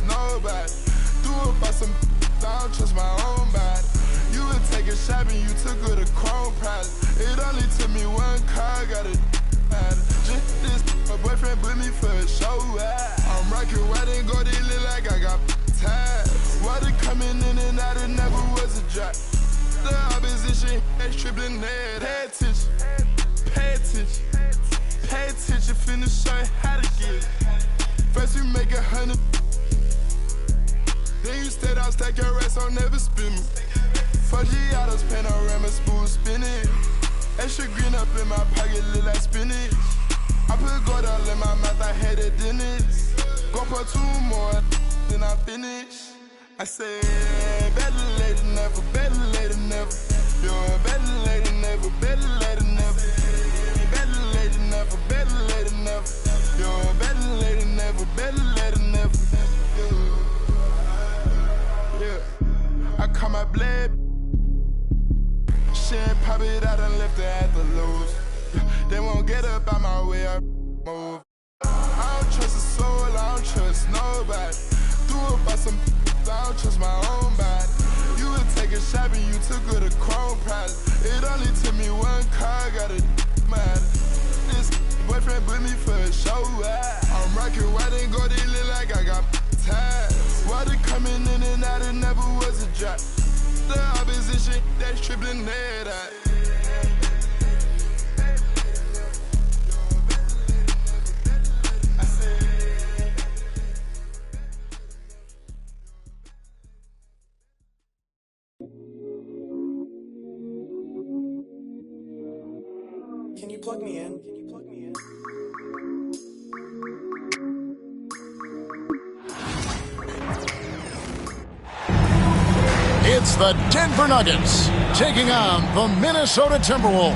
nobody. Do it by some, I don't trust my own body. You would take a shot and you took her to Chrome Palace. It only took me one car, got a just this, my boyfriend put me for a show. I'm rocking white and gold, it look like I got ties. Water coming in and out, it never was a drop. The opposition, that's tripling there. Pay attention, pay attention, pay attention, finna show you how to get it. First we make 100, then you stay down, stack your rest, I'll never spin me. 4G autos, panorama, spoon spinning. Extra green up in my pocket, look like spinach. I put gold all in my mouth, I had a dentist. Go for 2 more, then I finish. I said, better late than never, better late than never. You're better late than never, better late than never. Better late than never, better late than never. You're better late than never, better late than never. Yeah. I call my blade. She ain't pop it out and left her at the lows. They won't get up out my way, I move. I don't trust a soul, I don't trust nobody. Do it by some, I don't trust my own body. You would take a shot and you took her to Chrome Palace. It only took me one car, got a matter. This boyfriend put me for a show. I'm rocking white and gold, it look like I got ties. Water coming in and out, it never was a drop. The opposition, that's tripling there. Can you plug me in? It's the Denver Nuggets taking on the Minnesota Timberwolves.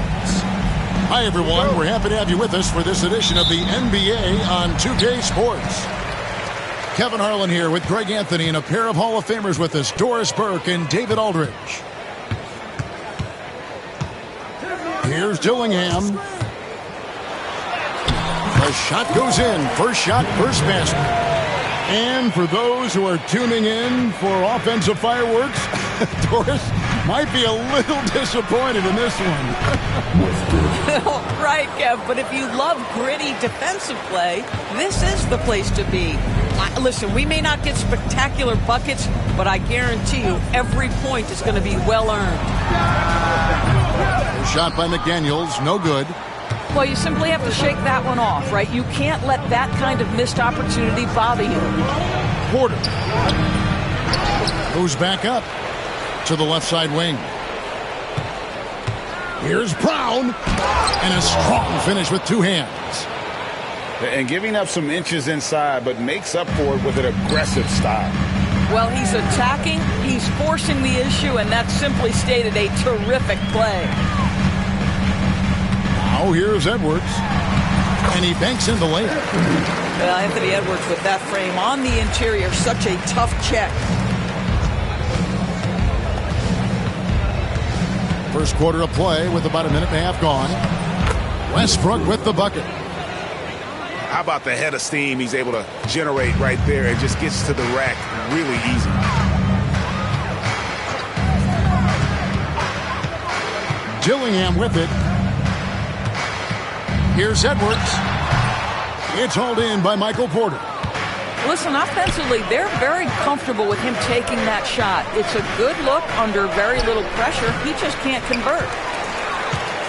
Hi, everyone. We're happy to have you with us for this edition of the NBA on 2K Sports. Kevin Harlan here with Greg Anthony and a pair of Hall of Famers with us, Doris Burke and David Aldridge. Here's Dillingham. The shot goes in. First shot, first basket. And for those who are tuning in for offensive fireworks, Doris might be a little disappointed in this one. Right, Kev, but if you love gritty defensive play, this is the place to be. Listen, we may not get spectacular buckets, but I guarantee you every point is going to be well earned. Shot by McDaniels, no good. Well, you simply have to shake that one off, right? You can't let that kind of missed opportunity bother you. Porter moves back up to the left side wing. Here's Brown, and a strong finish with 2 hands. And giving up some inches inside, but makes up for it with an aggressive style. Well, he's attacking, he's forcing the issue, and that's simply stated a terrific play. Now here's Edwards, and he banks in the layup. Well, Anthony Edwards with that frame on the interior, such a tough check. First quarter of play with about a minute and a half gone. Westbrook with the bucket. How about the head of steam he's able to generate right there and just gets to the rack really easy. Dillingham with it. Here's Edwards. It's hauled in by Michael Porter. Listen, offensively, they're very comfortable with him taking that shot. It's a good look under very little pressure. He just can't convert.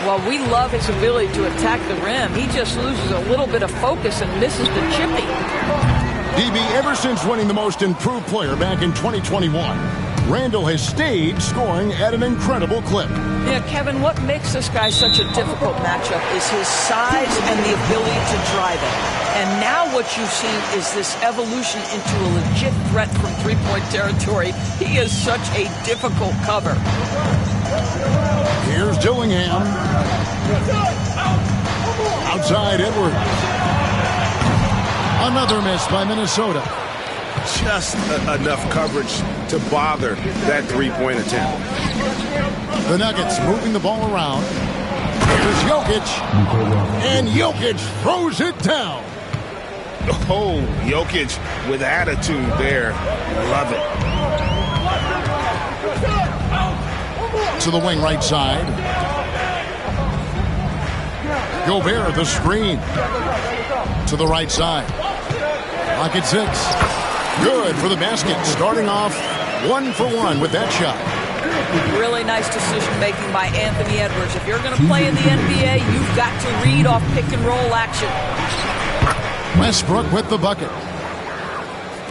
While we love his ability to attack the rim, he just loses a little bit of focus and misses the chippy. DB, ever since winning the Most Improved Player back in 2021, Randall has stayed scoring at an incredible clip. Yeah, Kevin, what makes this guy such a difficult matchup is his size and the ability to drive it. And now what you've seen is this evolution into a legit threat from three-point territory. He is such a difficult cover. Here's Dillingham. Outside Edwards. Another miss by Minnesota. Just enough coverage to bother that three-point attempt. The Nuggets moving the ball around. Here's Jokic. And Jokic throws it down. Oh, Jokic with attitude there. Love it. To the wing right side. Gobert, the screen. To the right side. Clock at 6. Good for the basket. Starting off 1 for 1 with that shot. Really nice decision-making by Anthony Edwards. If you're going to play in the NBA, you've got to read off pick-and-roll action. Westbrook with the bucket.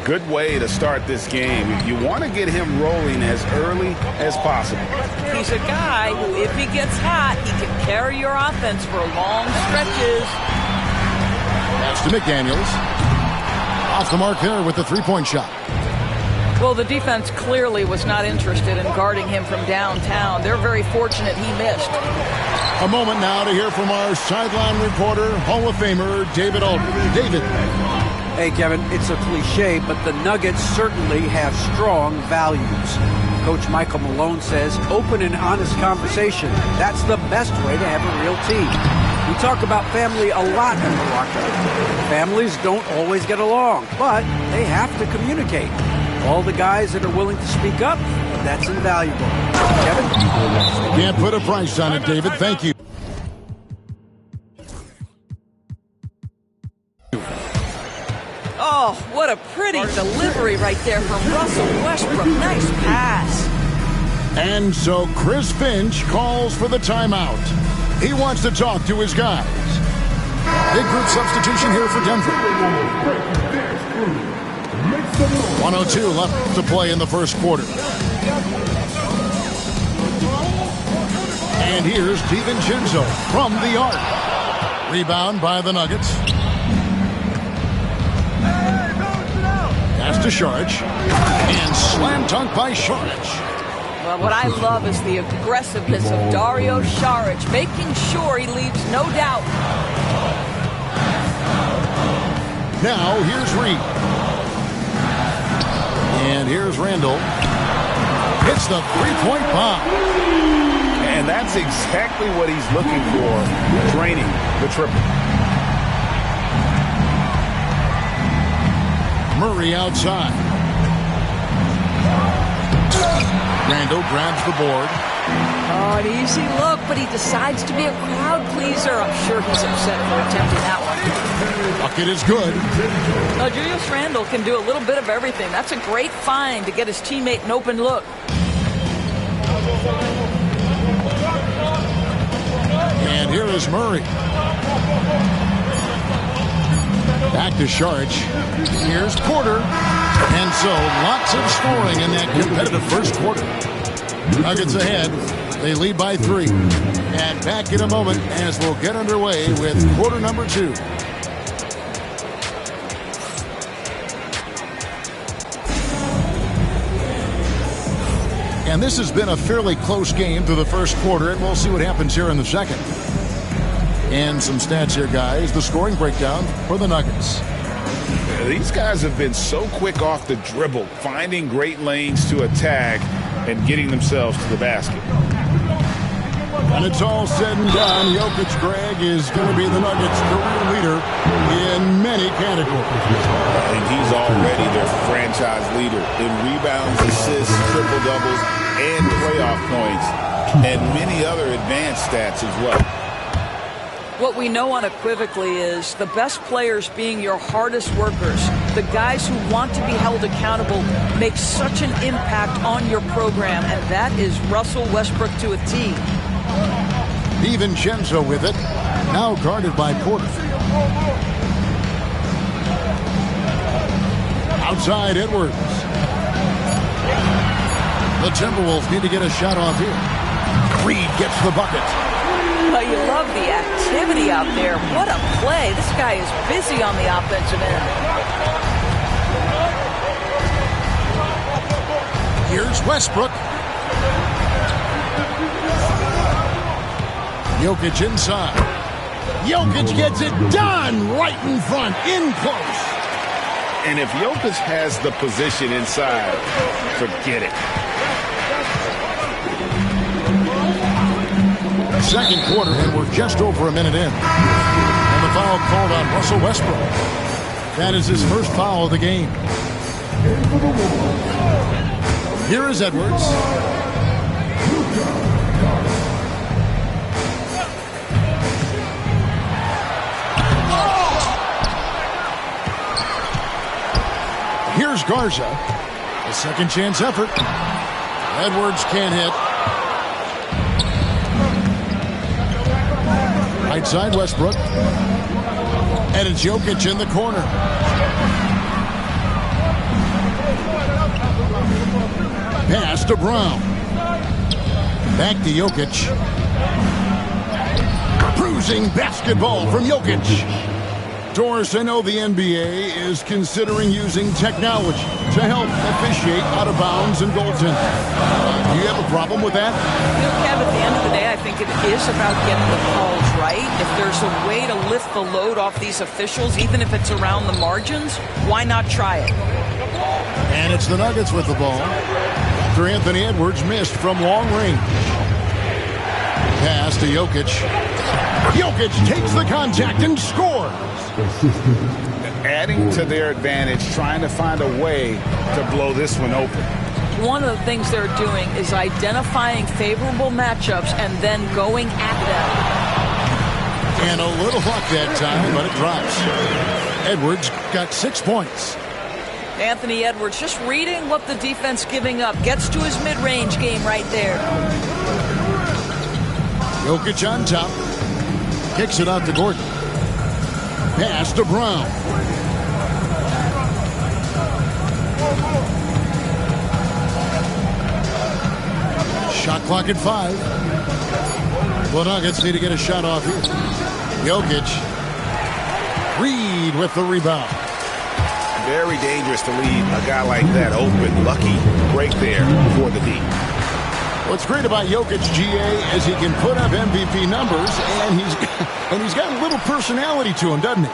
Good way to start this game. You want to get him rolling as early as possible. He's a guy who, if he gets hot, he can carry your offense for long stretches. Pass to McDaniels. Off the mark there with the three-point shot. Well, the defense clearly was not interested in guarding him from downtown. They're very fortunate he missed. A moment now to hear from our sideline reporter, Hall of Famer David Aldridge. David. Hey, Kevin, it's a cliche, but the Nuggets certainly have strong values. Coach Michael Malone says open and honest conversation. That's the best way to have a real team. We talk about family a lot in the locker room. Families don't always get along, but they have to communicate. All the guys that are willing to speak up, that's invaluable. Kevin? Can't put a price on it, David. Thank you. Oh, what a pretty delivery right there from Russell Westbrook. Nice pass. And so Chris Finch calls for the timeout. He wants to talk to his guys. Big group substitution here for Denver. 102 left to play in the first quarter. And here's DiVincenzo from the arc. Rebound by the Nuggets. Pass to Saric. And slam dunk by Saric. Well, what I love is the aggressiveness of Dario Saric, making sure he leaves no doubt. Now here's Reed. And here's Randall. Hits the three-point bomb. And that's exactly what he's looking for, draining the triple. Murray outside. Randall grabs the board. Oh, an easy look, but he decides to be a crowd pleaser. I'm sure he's upset for attempting that one. Bucket is good. Julius Randle can do a little bit of everything. That's a great find to get his teammate an open look. And here is Murray. Back to Saric. Here's Porter. And so lots of scoring in that competitive first quarter. Nuggets ahead. They lead by 3. And back in a moment as we'll get underway with quarter number 2. And this has been a fairly close game through the first quarter, and we'll see what happens here in the second. And some stats here, guys. The scoring breakdown for the Nuggets. These guys have been so quick off the dribble, finding great lanes to attack and getting themselves to the basket. When it's all said and done, Jokic, Greg, is going to be the Nuggets' career leader in many categories. And he's already their franchise leader in rebounds, assists, triple-doubles, and playoff points, and many other advanced stats as well. What we know unequivocally is the best players being your hardest workers, the guys who want to be held accountable, make such an impact on your program, and that is Russell Westbrook to a T. DiVincenzo with it, now guarded by Porter. Outside Edwards. The Timberwolves need to get a shot off here. Reed gets the bucket. Oh, you love the activity out there. What a play. This guy is busy on the offensive end. Here's Westbrook. Jokic inside. Jokic gets it done right in front, in close. And if Jokic has the position inside, forget it. Second quarter, and we're just over a minute in. And the foul called on Russell Westbrook. That is his first foul of the game. Here is Edwards. Here's Garza. A second chance effort. Edwards can't hit. Right side, Westbrook. And it's Jokic in the corner. Pass to Brown. Back to Jokic. Bruising basketball from Jokic. Doris, I know the NBA is considering using technology to help officiate out of bounds and goaltending. Do you have a problem with that? Kev, at the end of the day, I think it is about getting the calls right. If there's a way to lift the load off these officials, even if it's around the margins, why not try it? And it's the Nuggets with the ball after Anthony Edwards missed from long range. Pass to Jokic. Jokic takes the contact and scores. Adding to their advantage, trying to find a way to blow this one open. One of the things they're doing is identifying favorable matchups and then going at them. And a little luck that time, but it drops. Edwards got 6 points. Anthony Edwards just reading what the defense giving up. Gets to his mid-range game right there. Jokic on top. Kicks it out to Gordon. Pass to Brown. Shot clock at 5. The Nuggets need to get a shot off here. Jokic. Reed with the rebound. Very dangerous to leave a guy like that open. Lucky break there for the D. What's great about Jokic, GA, is he can put up MVP numbers, and he's got a little personality to him, doesn't he?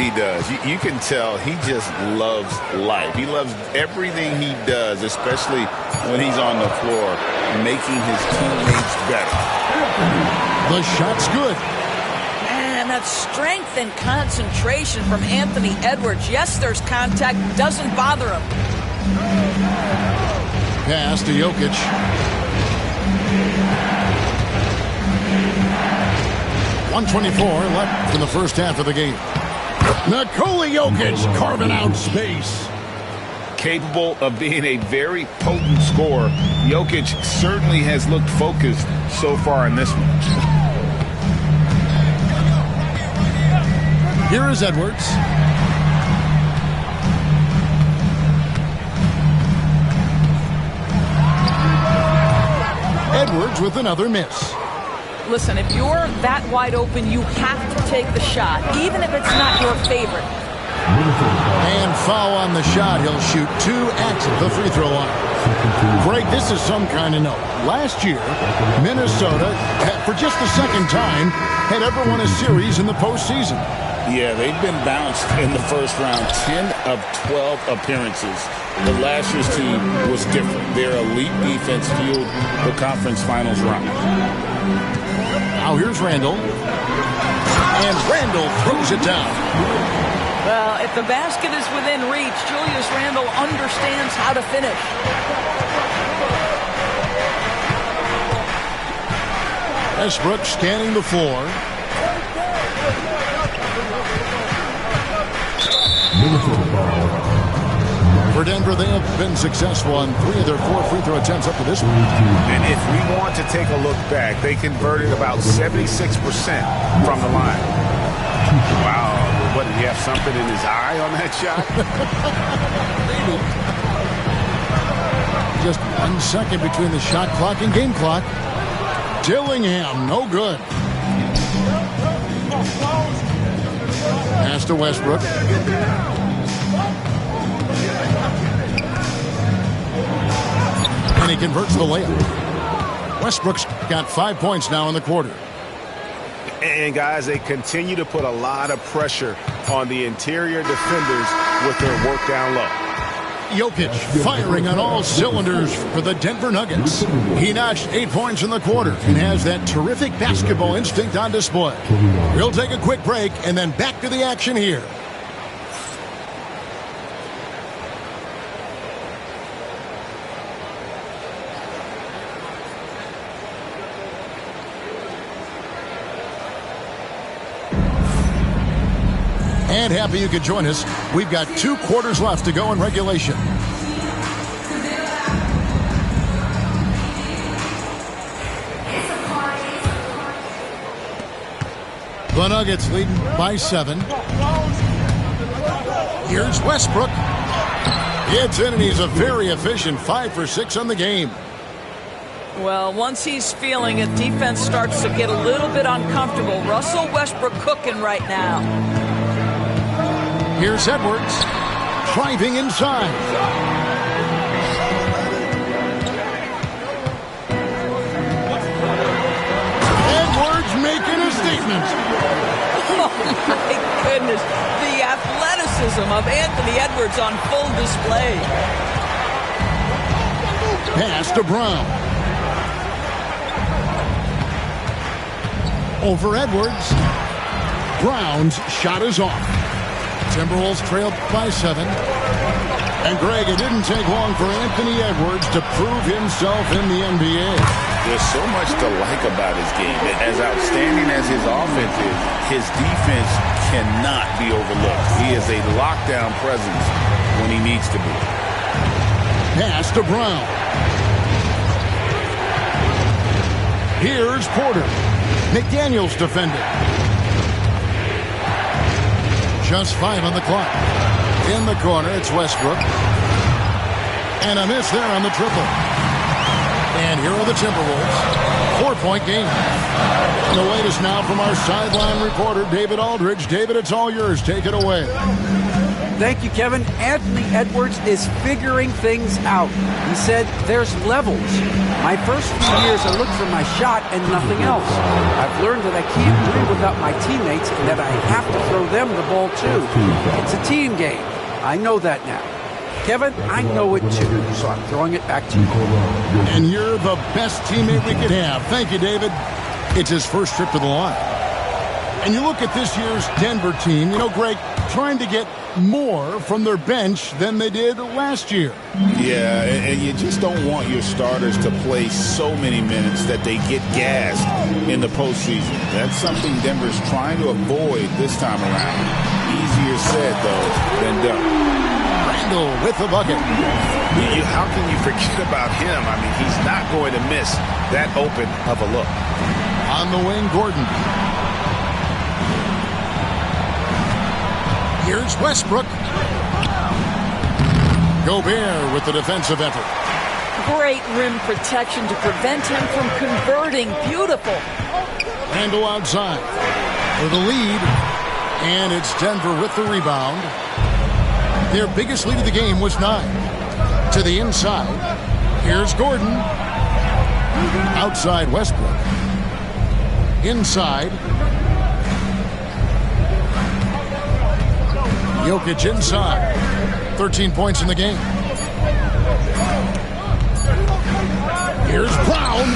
He does. You can tell he just loves life. He loves everything he does, especially when he's on the floor, making his teammates better. The shot's good. Man, that strength and concentration from Anthony Edwards. Yes, there's contact. Doesn't bother him. Pass to Jokic. 1:24 left in the first half of the game. Nikola Jokic carving out space. Capable of being a very potent scorer, Jokic certainly has looked focused so far in this one. Here is Edwards. Edwards with another miss. Listen, if you're that wide open, you have to take the shot, even if it's not your favorite. And foul on the shot. He'll shoot 2 at the free throw line. Greg, this is some kind of note. Last year, Minnesota, for just the second time, had ever won a series in the postseason. Yeah, they've been bounced in the first round, 10 of 12 appearances. But last year's team was different. Their elite defense fueled the conference finals run. Now here's Randall. And Randall throws it down. Well, if the basket is within reach, Julius Randle understands how to finish. Westbrook scanning the floor. For Denver, they have been successful on 3 of their 4 free throw attempts up to this point. And if we want to take a look back, they converted about 76% from the line. Wow. What, did he have something in his eye on that shot? Just 1 second between the shot clock and game clock. Dillingham, no good. Pass to Westbrook. And he converts the layup. Westbrook's got 5 points now in the quarter. And, guys, they continue to put a lot of pressure on the interior defenders with their work down low. Jokic firing on all cylinders for the Denver Nuggets. He notched 8 points in the quarter and has that terrific basketball instinct on display. We'll take a quick break and then back to the action here. And happy you could join us. We've got 2 quarters left to go in regulation. The Nuggets leading by 7. Here's Westbrook. It's in, and he's a very efficient 5 for 6 on the game. Well, once he's feeling it, defense starts to get a little bit uncomfortable. Russell Westbrook cooking right now. Here's Edwards, driving inside. Edwards making a statement. Oh, my goodness. The athleticism of Anthony Edwards on full display. Pass to Brown. Over Edwards. Brown's shot is off. Timberwolves trailed by 7. And Greg, it didn't take long for Anthony Edwards to prove himself in the NBA. There's so much to like about his game. As outstanding as his offense is, his defense cannot be overlooked. He is a lockdown presence when he needs to be. Pass to Brown. Here's Porter. McDaniels defending. Just 5 on the clock. In the corner, it's Westbrook. And a miss there on the triple. And here are the Timberwolves. 4-point game. And the latest now from our sideline reporter, David Aldridge. David, it's all yours. Take it away. Thank you, Kevin. Anthony Edwards is figuring things out. He said there's levels. My first few years, I looked for my shot and nothing else. I've learned that I can't win without my teammates and that I have to throw them the ball too. It's a team game. I know that now. Kevin, I know it too, so I'm throwing it back to you. And you're the best teammate we could have. Thank you, David. It's his first trip to the line. And you look at this year's Denver team, you know, Greg, trying to get more from their bench than they did last year. Yeah, and you just don't want your starters to play so many minutes that they get gassed in the postseason. That's something Denver's trying to avoid this time around. Easier said, though, than done. Randall with the bucket. How can you forget about him? I mean, he's not going to miss that open of a look. On the wing, Gordon. Here's Westbrook. Gobert with the defensive effort. Great rim protection to prevent him from converting. Beautiful. Randall outside for the lead. And it's Denver with the rebound. Their biggest lead of the game was 9. To the inside. Here's Gordon. Outside Westbrook. Inside. Jokic inside. 13 points in the game. Here's Brown.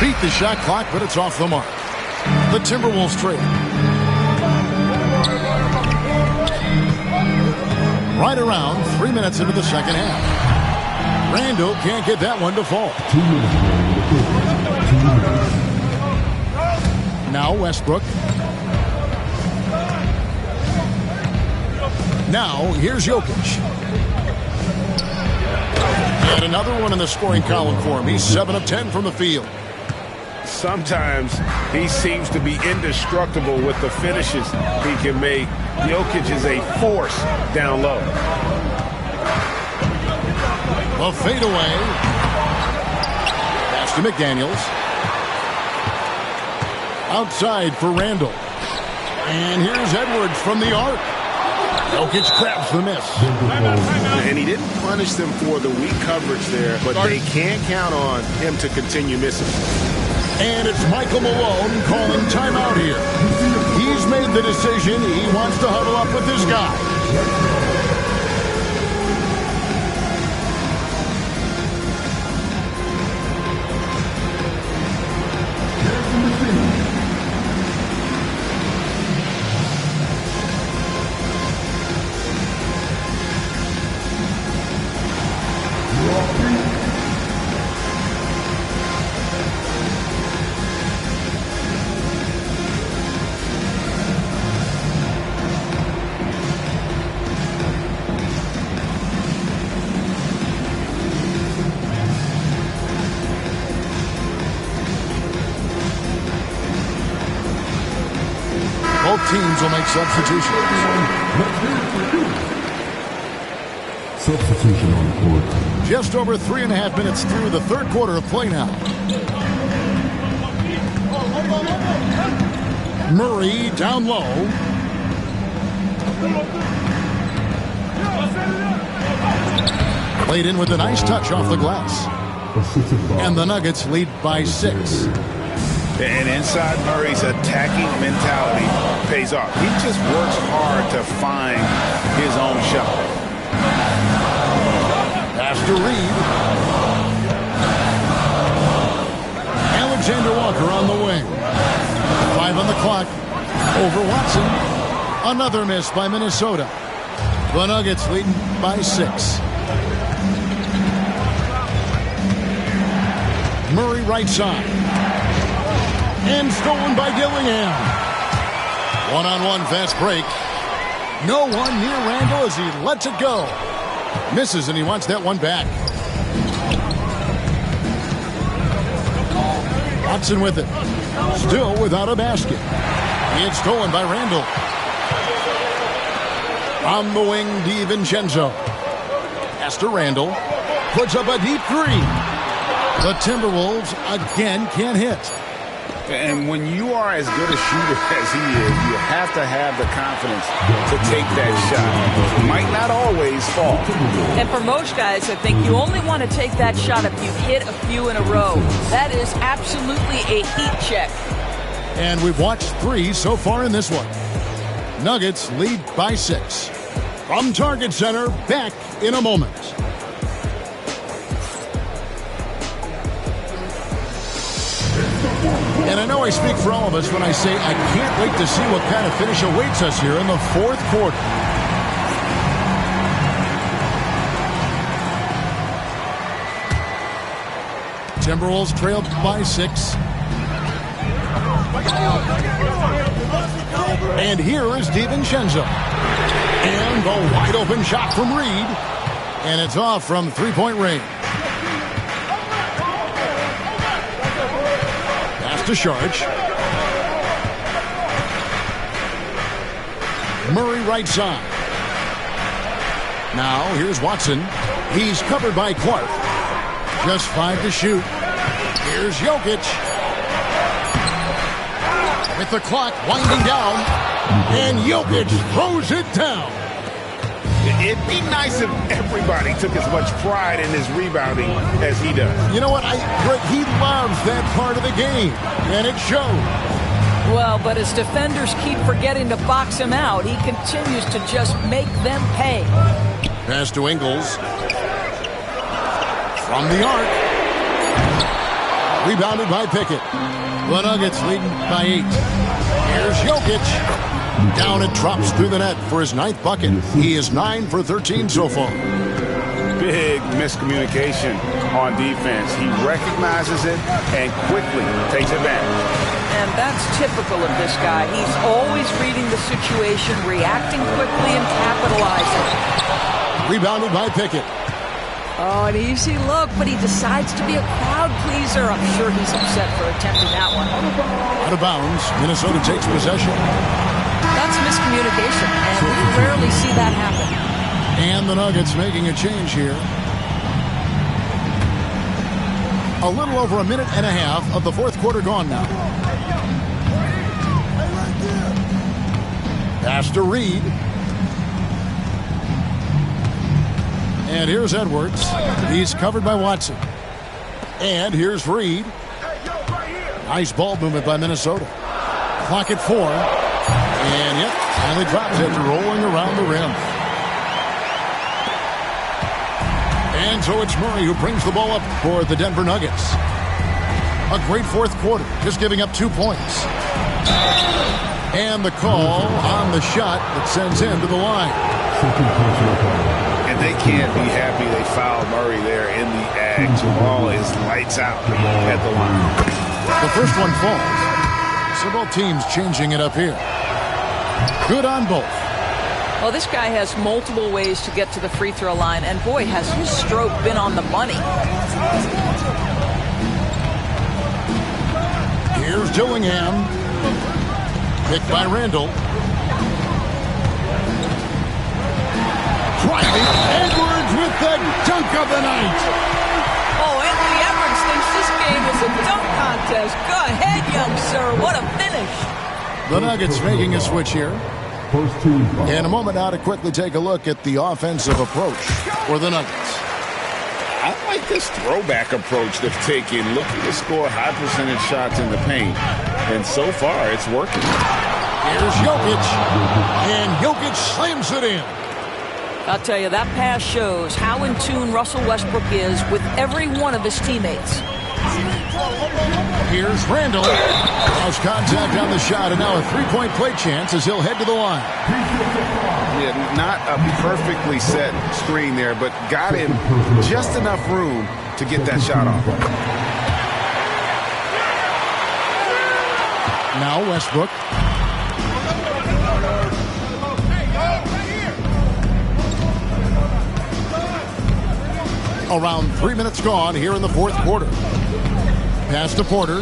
Beat the shot clock, but it's off the mark. The Timberwolves trail. Right around 3 minutes into the second half. Randall can't get that one to fall. Now Westbrook. Now, here's Jokic. And another one in the scoring column for him. He's 7 of 10 from the field. Sometimes he seems to be indestructible with the finishes he can make. Jokic is a force down low. The fadeaway. Pass to McDaniels. Outside for Randall. And here's Edwards from the arc. Jokic grabs the miss. And he didn't punish them for the weak coverage there, but they can't count on him to continue missing. And it's Michael Malone calling timeout here. He's made the decision. He wants to huddle up with his guy. teams will make substitutions. Substitution on the court. Just over 3.5 minutes through the third quarter of play now. Murray down low. Played in with a nice touch off the glass. And the Nuggets lead by 6. And inside Murray's attacking mentality pays off. He just works hard to find his own shot. Pass to Reed. Alexander Walker on the wing. 5 on the clock. Over Watson. Another miss by Minnesota. The Nuggets leading by 6. Murray right side. And stolen by Dillingham. One-on-one fast break. No one near Randall as he lets it go. Misses, and he wants that one back. Watson with it. Still without a basket. It's stolen by Randall. On the wing, DiVincenzo. Pass to Randall. Puts up a deep 3. The Timberwolves again can't hit. And when you are as good a shooter as he is, you have to have the confidence to take that shot. It might not always fall. And for most guys, I think you only want to take that shot if you've hit a few in a row. That is absolutely a heat check. And we've watched 3 so far in this one. Nuggets lead by 6. From Target Center, back in a moment. And I know I speak for all of us when I say I can't wait to see what kind of finish awaits us here in the fourth quarter. Timberwolves trailed by 6. And here is DiVincenzo. And the wide open shot from Reed. And it's off from three-point range. To Sharge. Murray right side. Now here's Watson. He's covered by Clark. Just 5 to shoot. Here's Jokic. With the clock winding down. And Jokic throws it down. It'd be nice if everybody took as much pride in his rebounding as he does. You know what? He loves that part of the game, and it shows. Well, but as defenders keep forgetting to box him out, he continues to just make them pay. Pass to Ingles. From the arc. Rebounded by Pickett. The Nuggets leading by 8. Here's Jokic. Down it drops through the net for his 9th bucket. He is 9 for 13 so far. Big miscommunication on defense. He recognizes it and quickly takes advantage. And that's typical of this guy. He's always reading the situation, reacting quickly, and capitalizing. Rebounded by Pickett. Oh, an easy look, but he decides to be a crowd pleaser. I'm sure he's upset for attempting that one. Out of bounds. Minnesota takes possession. That's miscommunication, and we rarely see that happen. And the Nuggets making a change here. A little over a minute and a half of the fourth quarter gone now. Pass to Reed. And here's Edwards. He's covered by Watson. And here's Reed. Nice ball movement by Minnesota. Clock at 4. And yep, finally drops after rolling around the rim. And so it's Murray who brings the ball up for the Denver Nuggets. A great fourth quarter, just giving up 2 points. And the call on the shot that sends him to the line. And they can't be happy they fouled Murray there in the ag. Jamal is lights out at the line. The first one falls. So both teams changing it up here. Good on both. Well, this guy has multiple ways to get to the free throw line, and boy, has his stroke been on the money. Here's Dillingham. Picked by Randall. of the night. Oh, Anthony Edwards thinks this game is a dunk contest. Go ahead, young sir. What a finish. The Nuggets making a switch here. In a moment now to quickly take a look at the offensive approach for the Nuggets. I like this throwback approach they've taken, looking to score high percentage shots in the paint. And so far, it's working. Here's Jokic, and Jokic slams it in. I'll tell you, that pass shows how in tune Russell Westbrook is with every one of his teammates. Here's Randall. Lost contact on the shot, and now a three-point play chance as he'll head to the line. Yeah, not a perfectly set screen there, but got him just enough room to get that shot off. Now Westbrook. Around 3 minutes gone here in the fourth quarter. Pass to Porter.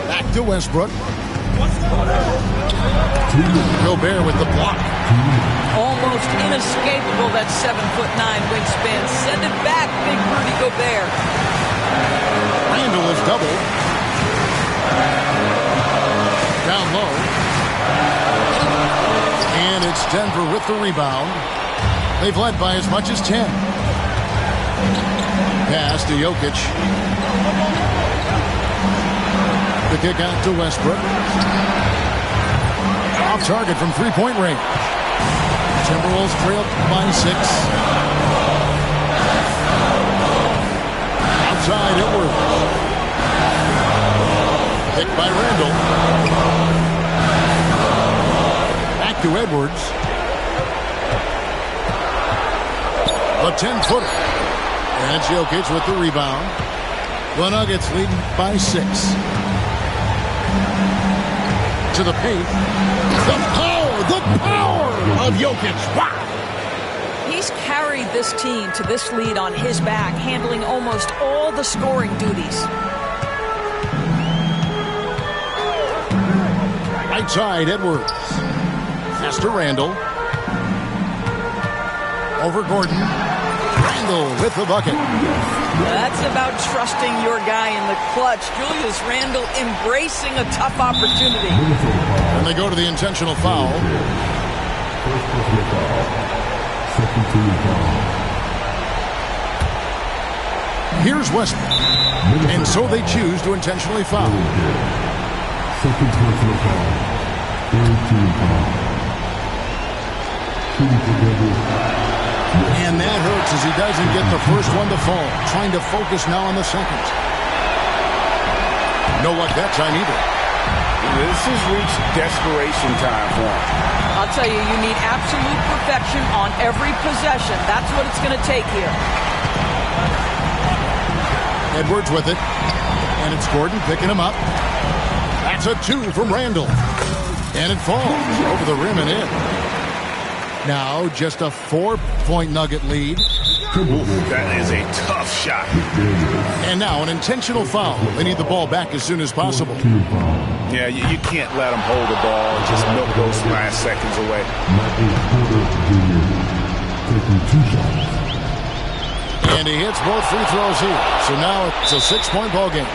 Back to Westbrook. Gobert with the block. Almost inescapable, that 7'9" wingspan. Send it back, big Rudy Gobert. Randall is doubled. Down low. And it's Denver with the rebound. They've led by as much as 10. Pass to Jokic. The kick out to Westbrook. Off target from three-point range. Timberwolves trail by 6. Outside Edwards. Picked by Randall. Back to Edwards. The 10-footer. And it's Jokic with the rebound. The Nuggets leading by 6. To the paint. The power of Jokic. Wow! He's carried this team to this lead on his back, handling almost all the scoring duties. Right side, Edwards. Pass to Randall. Over Gordon. Randall with the bucket. That's about trusting your guy in the clutch. Julius Randle embracing a tough opportunity. And they go to the intentional foul. Here's Westbrook. And so they choose to intentionally foul. Second personal foul. Third team foul. Shooting together. And that hurts as he doesn't get the first one to fall. Trying to focus now on the second. No luck that time either. This has reached desperation time for him. I'll tell you, you need absolute perfection on every possession. That's what it's going to take here. Edwards with it. And it's Gordon picking him up. That's a 2 from Randall. And it falls over the rim and in. Now just a 4-point Nugget lead. Ooh, that is a tough shot. And now an intentional foul. They need the ball back as soon as possible. Yeah, you can't let them hold the ball and just milk those last seconds away. And he hits both free throws here. So now it's a 6-point ball game.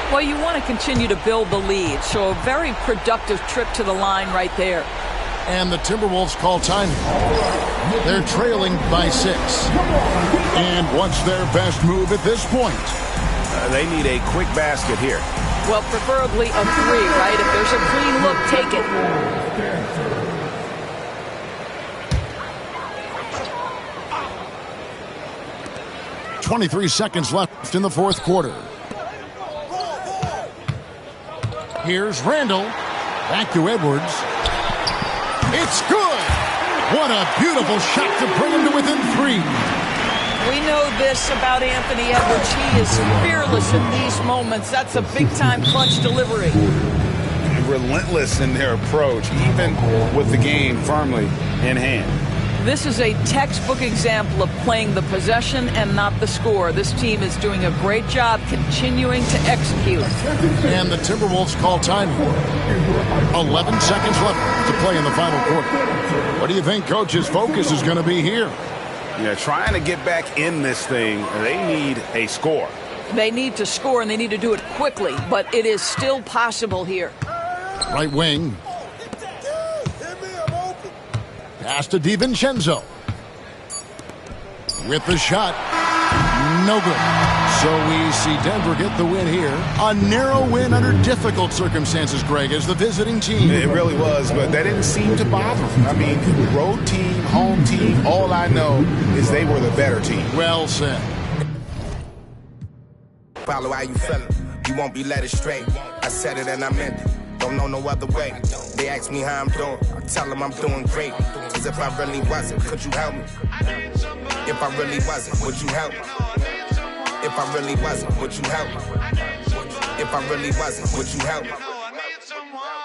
Well, you want to continue to build the lead, so a very productive trip to the line right there. And the Timberwolves call timing. They're trailing by 6. And what's their best move at this point? They need a quick basket here. Well, preferably a 3, right? If there's a clean look, take it. .23 seconds left in the fourth quarter. Here's Randall. Back to Edwards. It's good! What a beautiful shot to bring him to within 3. We know this about Anthony Edwards. He is fearless in these moments. That's a big-time clutch delivery. Relentless in their approach, even with the game firmly in hand. This is a textbook example of playing the possession and not the score. This team is doing a great job continuing to execute. And the Timberwolves call timing. 11 seconds left to play in the final quarter. What do you think Coach's focus is going to be here? Yeah, trying to get back in this thing, they need a score. They need to score, and they need to do it quickly, but it is still possible here. Right wing. Pass to DiVincenzo. With the shot. No good. So we see Denver get the win here. A narrow win under difficult circumstances, Greg, as the visiting team. It really was, but that didn't seem to bother them. I mean, road team, home team, all I know is they were the better team. Well said. Follow how you feeling. You won't be led astray. I said it and I meant it. Don't know no other way. They ask me how I'm doing. I tell them I'm doing great. Cause if I really wasn't, could you help me? If I really wasn't, would you help me? If I really wasn't, would you help me? If I really wasn't, would you help me?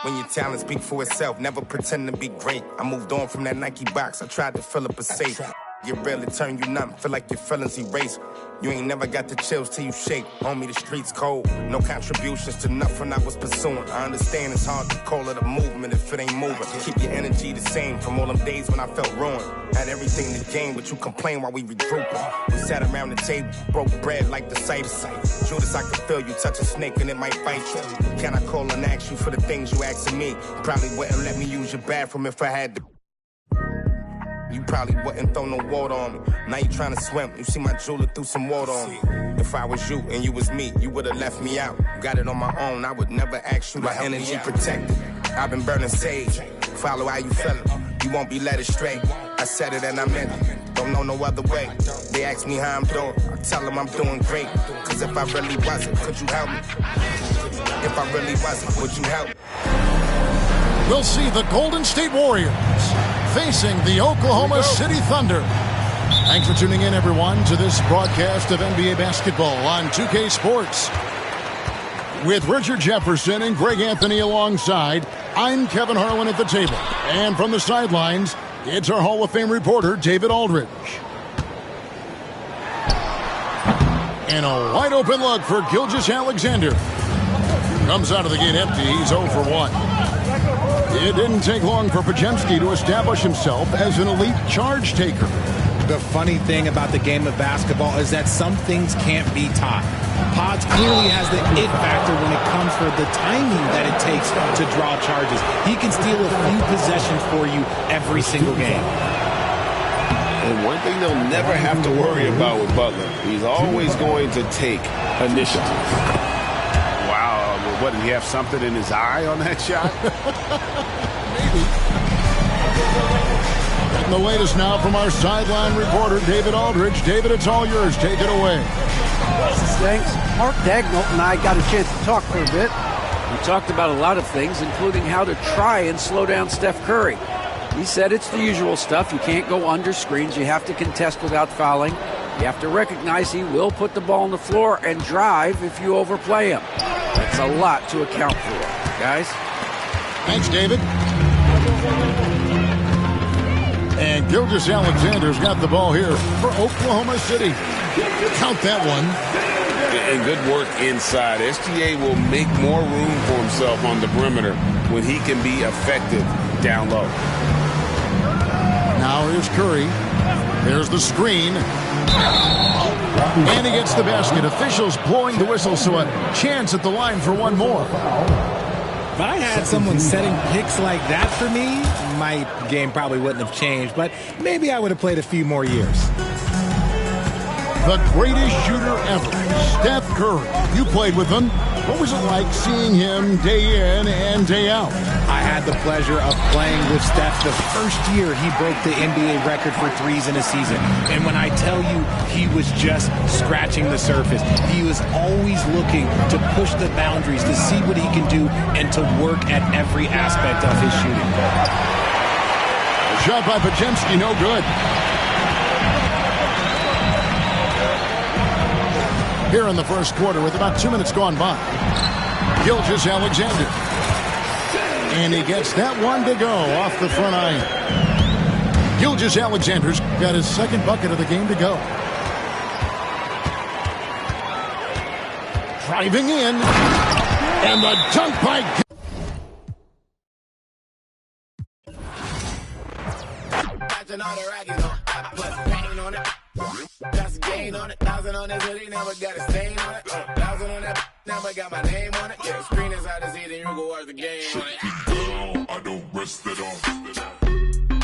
When your talent speak for itself, never pretend to be great. I moved on from that Nike box. I tried to fill up a safe. Get real, it turn you numb. Feel like your feelings erase. You ain't never got the chills till you shake. Homie, the streets cold. No contributions to nothing I was pursuing. I understand it's hard to call it a movement if it ain't moving. Keep your energy the same from all them days when I felt ruined. Had everything to gain, but you complain while we regrouping. We sat around the table, broke bread like the Cypress. Judas, I could feel you touch a snake and it might bite you. Can I call and ask you for the things you asking me? Probably wouldn't let me use your bathroom if I had to. You probably wouldn't throw no water on me. Now you trying to swim. You see my jeweler threw some water on me. If I was you and you was me, you would have left me out. Got it on my own. I would never ask you to help me. My energy protected. I've been burning sage. Follow how you feeling. You won't be led astray. I said it and I meant it. Don't know no other way. They ask me how I'm doing. I tell them I'm doing great. Cause if I really wasn't, could you help me? If I really wasn't, would you help me? We'll see the Golden State Warriors facing the Oklahoma City Thunder. Thanks for tuning in, everyone, to this broadcast of NBA basketball on 2K Sports. With Richard Jefferson and Greg Anthony alongside, I'm Kevin Harlan at the table. And from the sidelines, it's our Hall of Fame reporter, David Aldridge. And a wide open look for Gilgeous-Alexander. Comes out of the gate empty. He's 0 for 1. It didn't take long for Podziemski to establish himself as an elite charge taker. The funny thing about the game of basketball is that some things can't be taught. Pods clearly has the it factor when it comes for the timing that it takes to draw charges. He can steal a few possessions for you every single game. And one thing they'll never have to worry about with Butler, he's always going to take initiative. What, did he have something in his eye on that shot? Maybe. Getting the latest now from our sideline reporter, David Aldridge. David, it's all yours. Take it away. Thanks. Mark Dagnall and I got a chance to talk for a bit. We talked about a lot of things, including how to try and slow down Steph Curry. He said it's the usual stuff. You can't go under screens. You have to contest without fouling. You have to recognize he will put the ball on the floor and drive if you overplay him. That's a lot to account for, guys. Thanks, David. And Gilgeous-Alexander's got the ball here for Oklahoma City. Count that one. And good work inside. SGA will make more room for himself on the perimeter when he can be effective down low. Now here's Curry. There's the screen. And he gets the basket. Officials blowing the whistle, so a chance at the line for one more. If I had someone setting picks like that for me, my game probably wouldn't have changed, but maybe I would have played a few more years. The greatest shooter ever, Steph Curry. You played with him. What was it like seeing him day in and day out? I had the pleasure of playing with Steph the first year he broke the NBA record for threes in a season. And when I tell you he was just scratching the surface, he was always looking to push the boundaries, to see what he can do, and to work at every aspect of his shooting. A shot by Podziemski, no good. Here in the first quarter with about 2 minutes gone by. Gilgeous-Alexander. And he gets that one to go off the front iron. Gilgeous-Alexander's got his second bucket of the game to go. Driving in. And the dunk by... Plus pain on it. That's a gain on it. 1,000 on this hoodie, never got a stain on it. 1,000 on that, never got my name on it. Yeah, screen is how to see, then you go watch the game on it. Down, I don't rest it off.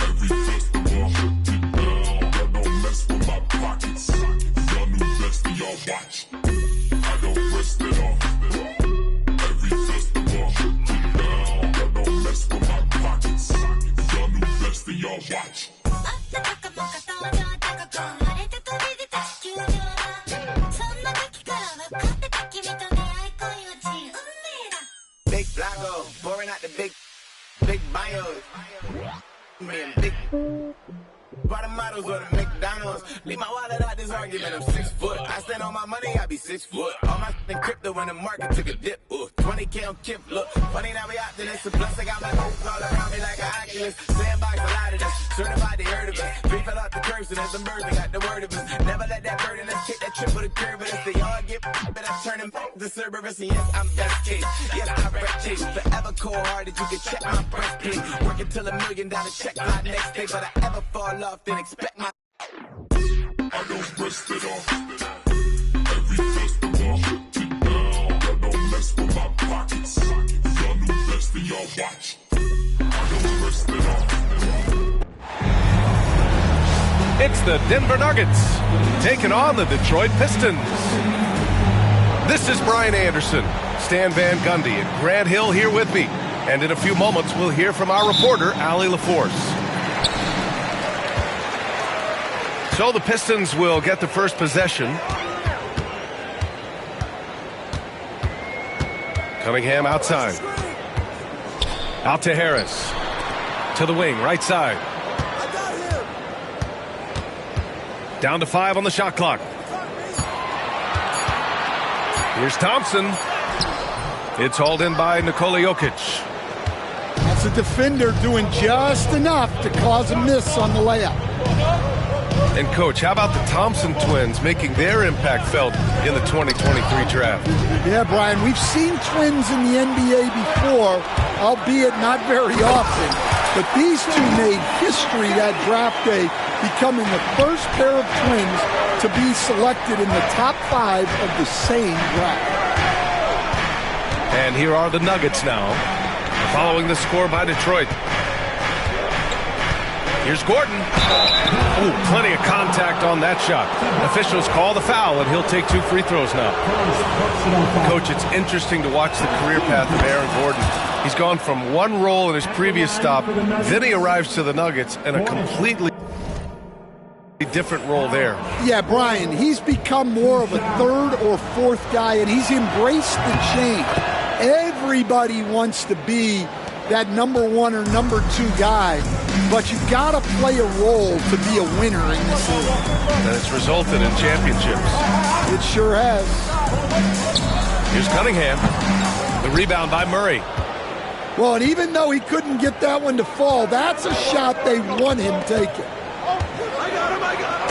Every festival, shut it down. I don't mess with my pockets. Y'all new best and y'all watch. I don't rest it off. Every festival, shut it down. I don't mess with my pockets. Y'all new best and y'all watch. Big Blago, pouring out the big bios. Me and big bottom models or the McDonald's. Leave my wallet out this argument, I'm 6 foot. I stand on my money, I be 6 foot. All my in crypto when the market took a dip. 20K on Kip, look. Funny now we out to this. Plus I got my hopes all around me like an Oculus. Sandbox, a lot of this. Certified they heard of us. Three fell out the curves and there's some birds that got the word of us. Never let that burden us kick that trip with a curve. But if they all get but I turn them to Cerberus. And yes, I'm best case. Yes, I wreck chase. Forever cold hearted, you can check my breastplate. Working till $1 million check my next day. But I ever fall off, then expect my I don't rest it off. Every festival, shut it down. I don't mess with my pockets. Y'all new best and y'all watch. I don't rest it off. It's the Denver Nuggets taking on the Detroit Pistons. This is Brian Anderson, Stan Van Gundy, and Grant Hill here with me. And in a few moments, we'll hear from our reporter, Allie LaForce. So the Pistons will get the first possession. Cunningham outside. Out to Harris. To the wing, right side. Down to 5 on the shot clock. Here's Thompson. It's hauled in by Nikola Jokic. That's a defender doing just enough to cause a miss on the layup. And, Coach, how about the Thompson twins making their impact felt in the 2023 draft? Yeah, Brian, we've seen twins in the NBA before, albeit not very often. But these two made history that draft day, becoming the first pair of twins to be selected in the top 5 of the same draft. And here are the Nuggets now, following the score by Detroit. Here's Gordon. Ooh, plenty of contact on that shot. Officials call the foul, and he'll take 2 free throws now. Coach, it's interesting to watch the career path of Aaron Gordon. He's gone from one role in his previous stop, then he arrives to the Nuggets in a completely different role there. Yeah, Brian, he's become more of a 3rd or 4th guy, and he's embraced the change. Everybody wants to be that number 1 or number 2 guy, but you've got to play a role to be a winner in this league. And it's resulted in championships. It sure has. Here's Cunningham. The rebound by Murray. Well, and even though he couldn't get that one to fall, that's a shot they want him taking.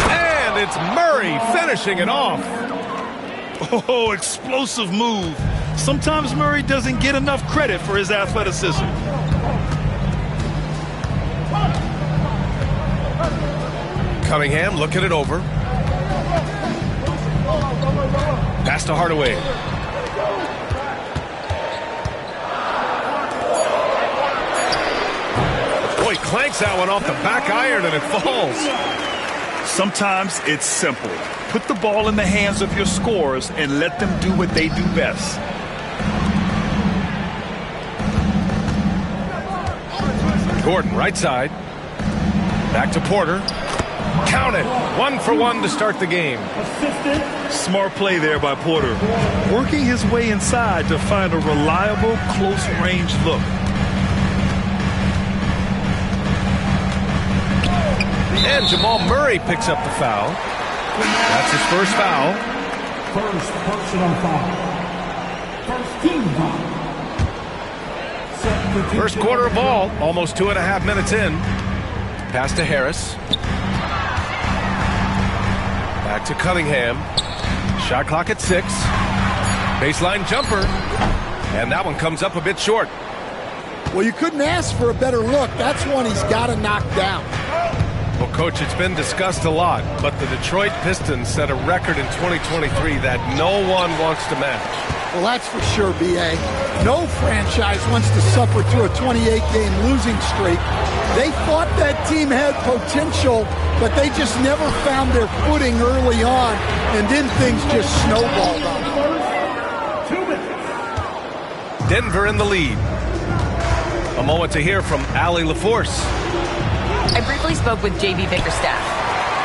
And it's Murray finishing it off. Oh, explosive move. Sometimes Murray doesn't get enough credit for his athleticism. Cunningham looking it over. Pass to Hardaway. Boy, clanks that one off the back iron and it falls. Sometimes it's simple. Put the ball in the hands of your scorers and let them do what they do best. Gordon, right side. Back to Porter. Count it. 1 for 1 to start the game. Smart play there by Porter. Working his way inside to find a reliable, close-range look. And Jamal Murray picks up the foul. That's his first foul. First personal foul. First team foul. First quarter of ball, almost 2.5 minutes in. Pass to Harris. Back to Cunningham. Shot clock at 6. Baseline jumper. And that one comes up a bit short. Well, you couldn't ask for a better look. That's one he's got to knock down. Well, Coach, it's been discussed a lot, but the Detroit Pistons set a record in 2023 that no one wants to match. Well, that's for sure, B.A. No franchise wants to suffer through a 28-game losing streak. They thought that team had potential, but they just never found their footing early on, and then things just snowballed on them. Denver in the lead. A moment to hear from Allie LaForce. I briefly spoke with J.B. Bickerstaff,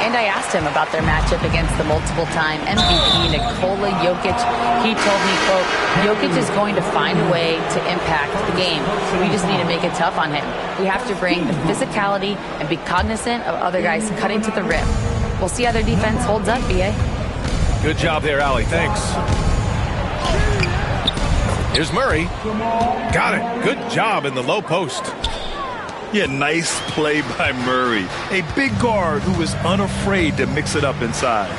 and I asked him about their matchup against the multiple-time MVP Nikola Jokic. He told me, quote, Jokic is going to find a way to impact the game. We just need to make it tough on him. We have to bring the physicality and be cognizant of other guys cutting to the rim. We'll see how their defense holds up, B.A. Good job there, Allie. Thanks. Here's Murray. Got it. Good job in the low post. Yeah, nice play by Murray. A big guard who is unafraid to mix it up inside.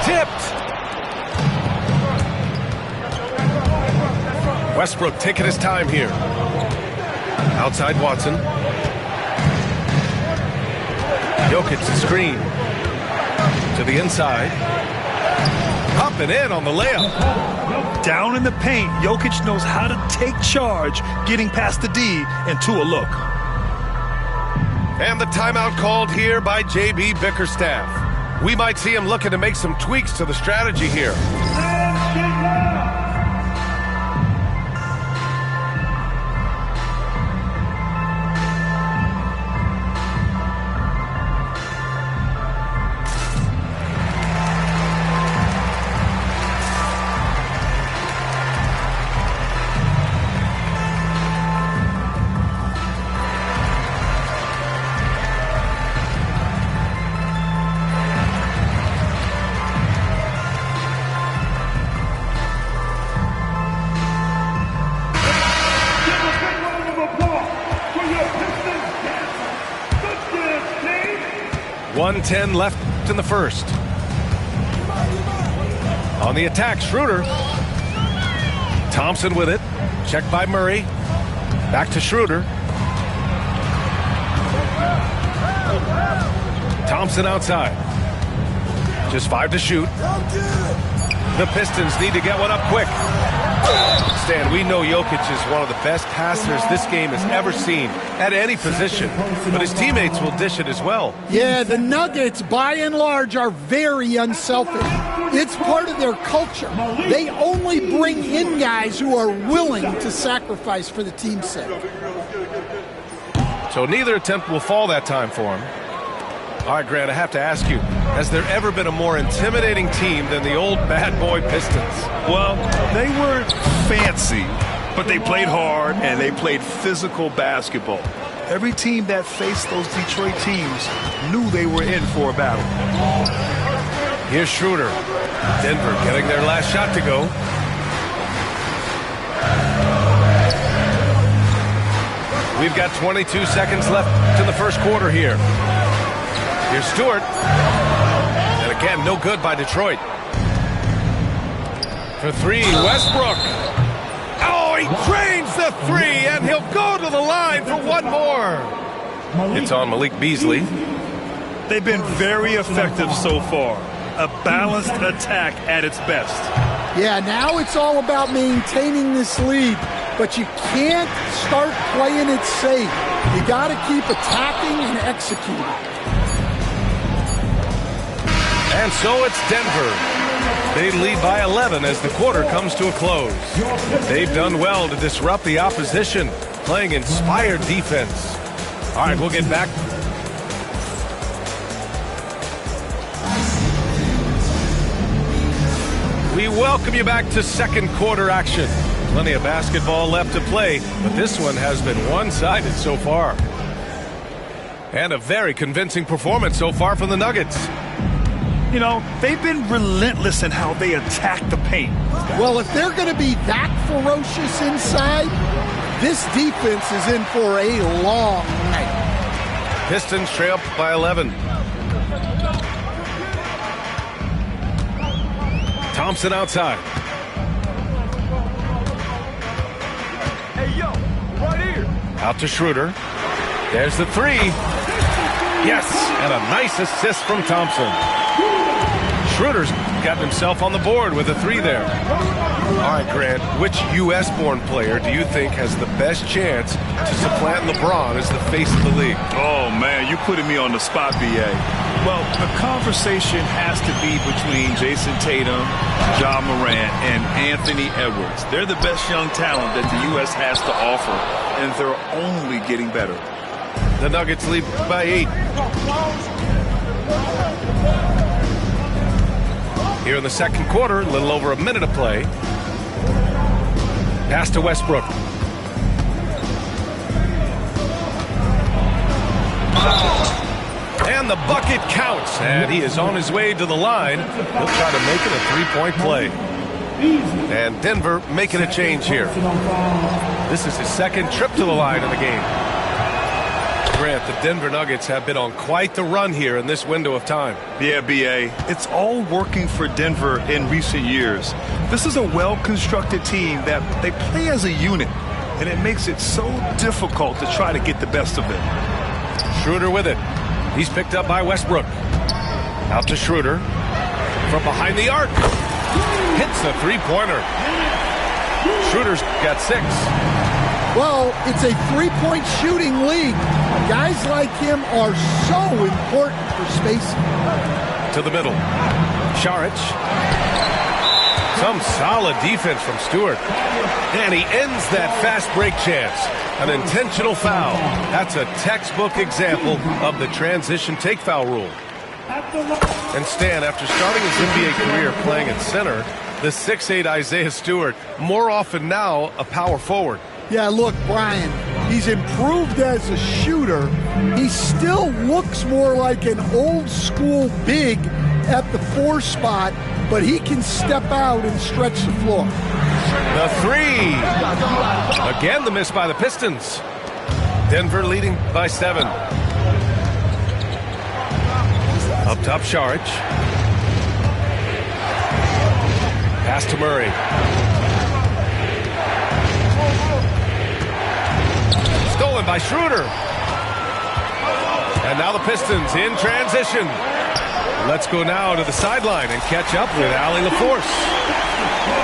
Tipped. Westbrook taking his time here. Outside Watson. Jokic the screen. To the inside. Up and in on the layup. Down in the paint, Jokic knows how to take charge, getting past the D and to a look. And the timeout called here by J.B. Bickerstaff. We might see him looking to make some tweaks to the strategy here. .10 left in the first. On the attack, Schroeder. Thompson with it. Checked by Murray. Back to Schroeder. Thompson outside. Just 5 to shoot. The Pistons need to get one up quick. Stan, we know Jokic is one of the best passers this game has ever seen at any position, but his teammates will dish it as well. Yeah, the Nuggets, by and large, are very unselfish. It's part of their culture. They only bring in guys who are willing to sacrifice for the team's sake. So neither attempt will fall that time for him. All right, Grant, I have to ask you, has there ever been a more intimidating team than the old bad boy Pistons? Well, they weren't fancy, but they played hard and they played physical basketball. Every team that faced those Detroit teams knew they were in for a battle. Here's Schroeder. Denver getting their last shot to go. We've got 22 seconds left in the first quarter here. Here's Stewart. And again, no good by Detroit. For three, Westbrook. Oh, he drains the three, and he'll go to the line for one more. It's on Malik Beasley. They've been very effective so far. A balanced attack at its best. Yeah, now it's all about maintaining this lead, but you can't start playing it safe. You got to keep attacking and executing. And so it's Denver. They lead by 11 as the quarter comes to a close. They've done well to disrupt the opposition, playing inspired defense. All right, we'll get back. We welcome you back to second quarter action. Plenty of basketball left to play, but this one has been one-sided so far. And a very convincing performance so far from the Nuggets. You know, they've been relentless in how they attack the paint. Well, if they're going to be that ferocious inside, this defense is in for a long night. Pistons trail by 11. Thompson outside. Hey, yo, right here. Out to Schroeder. There's the three. Yes, and a nice assist from Thompson. Schroeder's gotten himself on the board with a 3 there. All right, Grant, which U.S.-born player do you think has the best chance to supplant LeBron as the face of the league? Oh, man, you're putting me on the spot, B.A. Well, the conversation has to be between Jason Tatum, Ja Morant, and Anthony Edwards. They're the best young talent that the U.S. has to offer, and they're only getting better. The Nuggets lead by 8. Here in the second quarter, a little over a minute of play. Pass to Westbrook. And the bucket counts, and he is on his way to the line. He'll try to make it a 3-point play. And Denver making a change here. This is his second trip to the line in the game. Grant, the Denver Nuggets have been on quite the run here in this window of time. Yeah, B.A., it's all working for Denver in recent years. This is a well-constructed team that they play as a unit, and it makes it so difficult to try to get the best of them. Schroeder with it. He's picked up by Westbrook. Out to Schroeder. From behind the arc. Hits a 3-pointer. Schroeder's got 6. Well, it's a 3-point shooting league. Guys like him are so important for spacing. To the middle. Šarić. Some solid defense from Stewart. And he ends that fast break chance. An intentional foul. That's a textbook example of the transition take foul rule. And Stan, after starting his NBA career playing at center, the 6'8" Isaiah Stewart, more often now a power forward. Yeah, look, Brian, he's improved as a shooter. He still looks more like an old-school big at the 4 spot, but he can step out and stretch the floor. The 3. Again, the miss by the Pistons. Denver leading by 7. Up top, Šarić. Pass to Murray. Stolen by Schroeder. And now the Pistons in transition. Let's go now to the sideline and catch up with Allie LaForce.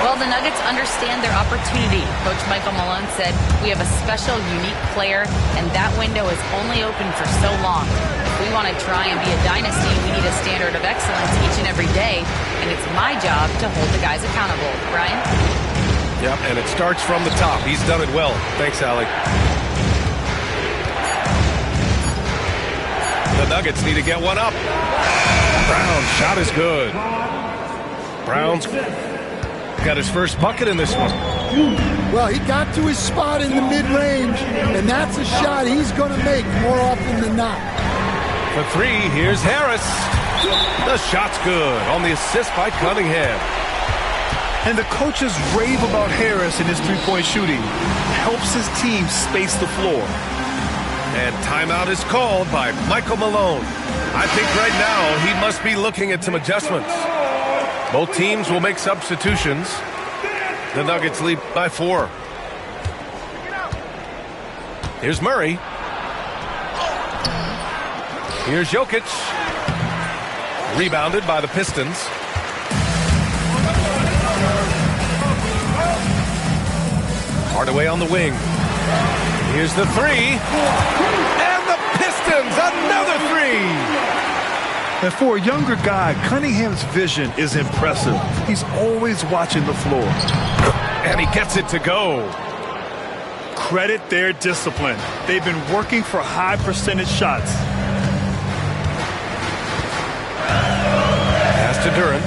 Well, the Nuggets understand their opportunity. Coach Michael Malone said, we have a special, unique player, and that window is only open for so long. If we want to try and be a dynasty, we need a standard of excellence each and every day, and it's my job to hold the guys accountable. Brian? Yep, and it starts from the top. He's done it well. Thanks, Allie. The Nuggets need to get one up. Brown's shot is good. Brown's got his first bucket in this one. Well, he got to his spot in the mid-range, and that's a shot he's going to make more often than not. For 3, here's Harris. The shot's good on the assist by Cunningham. And the coaches rave about Harris and his 3-point shooting. Helps his team space the floor. And timeout is called by Michael Malone. I think right now he must be looking at some adjustments. Both teams will make substitutions. The Nuggets lead by 4. Here's Murray. Here's Jokic. Rebounded by the Pistons. Hardaway on the wing. Here's the 3. And the Pistons, another 3. And for a younger guy, Cunningham's vision is impressive. He's always watching the floor. And he gets it to go. Credit their discipline. They've been working for high percentage shots. Pass to Duren.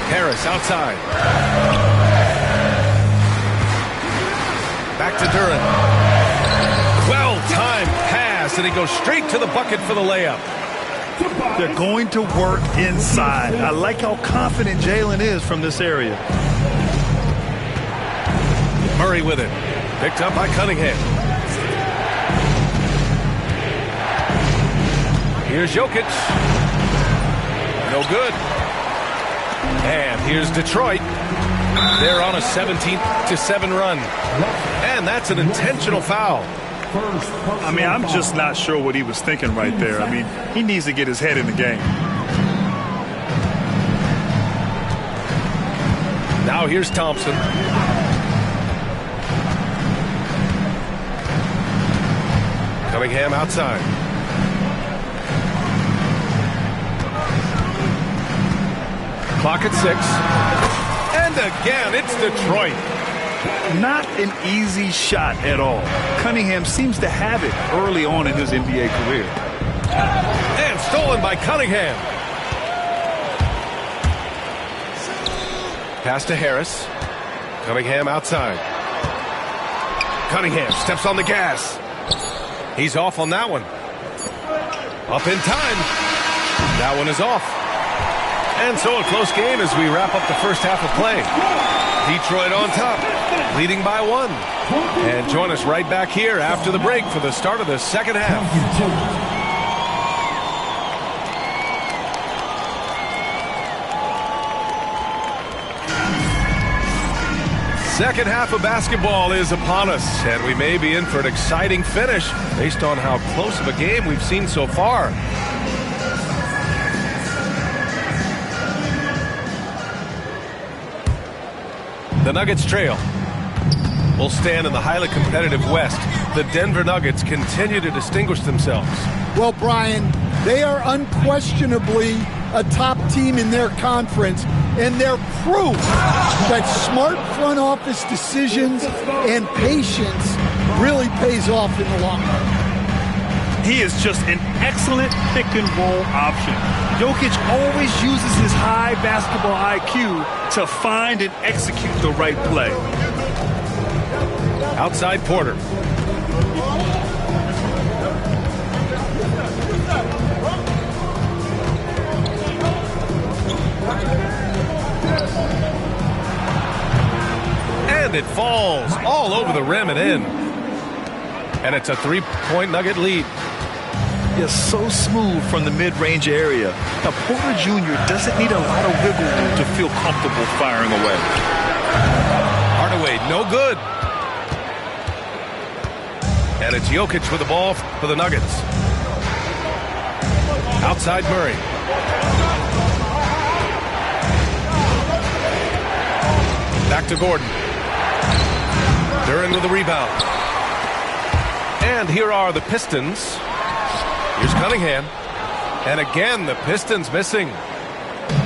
Harris outside. Back to Duren. Well-timed pass, and he goes straight to the bucket for the layup. They're going to work inside. I like how confident Jalen is from this area. Murray with it. Picked up by Cunningham. Here's Jokic. No good. And here's Detroit. They're on a 17-7 run. And that's an intentional foul. I mean, I'm just not sure what he was thinking right there. I mean, he needs to get his head in the game. Now here's Thompson. Cunningham outside. Clock at 6. And again, it's Detroit. Not an easy shot at all. Cunningham seems to have it early on in his NBA career. And stolen by Cunningham. Pass to Harris. Cunningham outside. Cunningham steps on the gas. He's off on that one. Up in time. That one is off. And so a close game as we wrap up the first half of play. Detroit on top, leading by 1. And join us right back here after the break for the start of the second half. Second half of basketball is upon us, and we may be in for an exciting finish based on how close of a game we've seen so far. The Nuggets trail. Will stand in the highly competitive West. The Denver Nuggets continue to distinguish themselves. Well, Brian, they are unquestionably a top team in their conference, and they're proof that smart front office decisions and patience really pays off in the long run. He is just an excellent pick-and-roll option. Jokic always uses his high basketball IQ to find and execute the right play. Outside Porter. And it falls all over the rim and in. And it's a 3-point Nugget lead. Is so smooth from the mid-range area. Now, Porter Jr. doesn't need a lot of wiggle room to feel comfortable firing away. Hardaway, no good. And it's Jokic with the ball for the Nuggets. Outside Murray. Back to Gordon. Duran with the rebound. And here are the Pistons. Here's Cunningham. And again, the Pistons missing.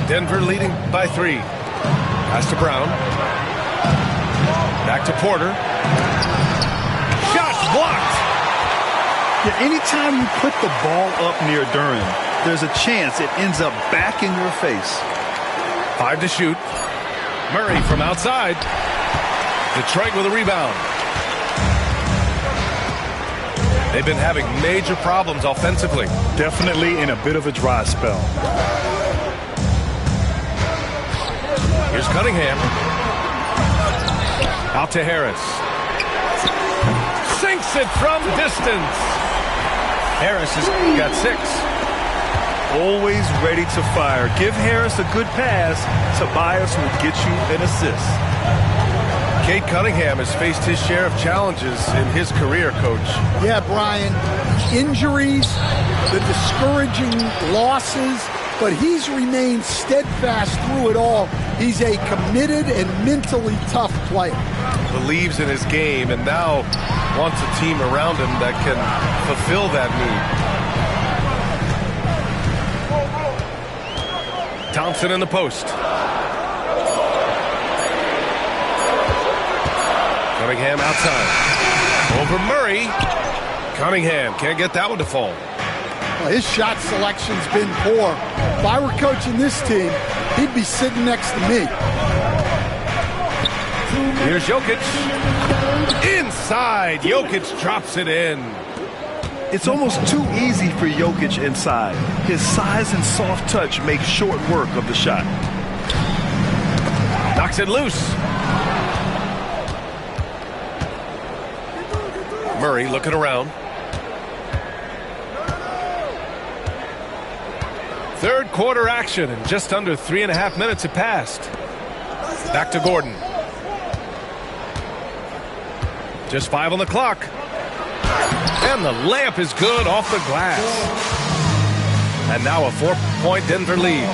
Denver leading by 3. Pass to Brown. Back to Porter. Shot blocked. Yeah, anytime you put the ball up near Duran, there's a chance it ends up back in your face. 5 to shoot. Murray from outside. Detroit with a rebound. They've been having major problems offensively. Definitely in a bit of a dry spell. Here's Cunningham. Out to Harris. Sinks it from distance. Harris has got 6. Always ready to fire. Give Harris a good pass. Tobias will get you an assist. Cade Cunningham has faced his share of challenges in his career, Coach. Yeah, Brian. Injuries, the discouraging losses, but he's remained steadfast through it all. He's a committed and mentally tough player. Believes in his game and now wants a team around him that can fulfill that need. Thompson in the post. Cunningham outside. Over Murray. Cunningham can't get that one to fall. Well, his shot selection's been poor. If I were coaching this team, he'd be sitting next to me. Here's Jokic. Inside. Jokic drops it in. It's almost too easy for Jokic inside. His size and soft touch make short work of the shot. Knocks it loose. Murray looking around. Third quarter action, and just under 3.5 minutes have passed. Back to Gordon. Just 5 on the clock. And the layup is good off the glass. And now a 4-point Denver lead.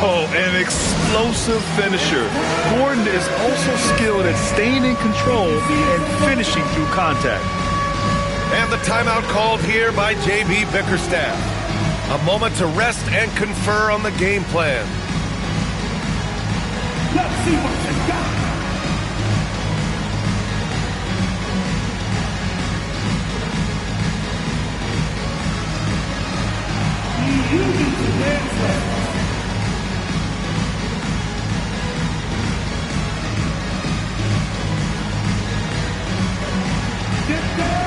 Oh, an explosive finisher. Gordon is also skilled at staying in control and finishing through contact. And the timeout called here by J.B. Bickerstaff. A moment to rest and confer on the game plan. Let's see what you got. You need to dance right. Get down!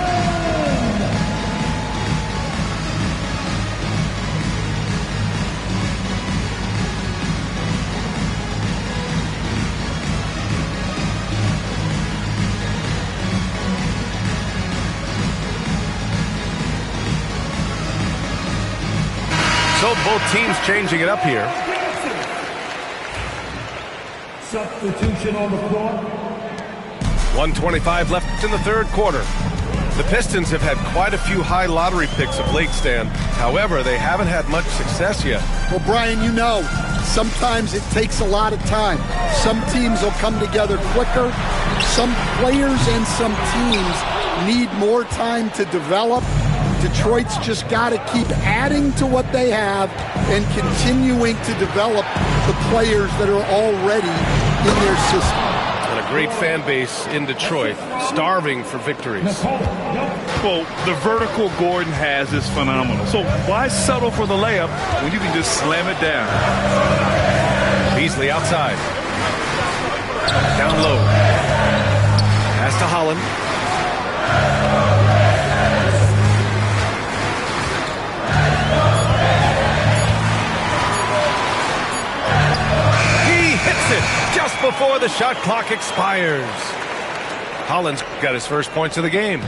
So both teams changing it up here. Substitution on the floor. 1:25 left in the third quarter. The Pistons have had quite a few high lottery picks of late, Stan. However, they haven't had much success yet. Well, Brian, you know, sometimes it takes a lot of time. Some teams will come together quicker. Some players and some teams need more time to develop. Detroit's just got to keep adding to what they have and continuing to develop the players that are already in their system. And a great fan base in Detroit, starving for victories. Well, the vertical Gordon has is phenomenal. So why settle for the layup when you can just slam it down? Beasley outside. Down low. Pass to Holland. Just before the shot clock expires. Holland's got his first points of the game.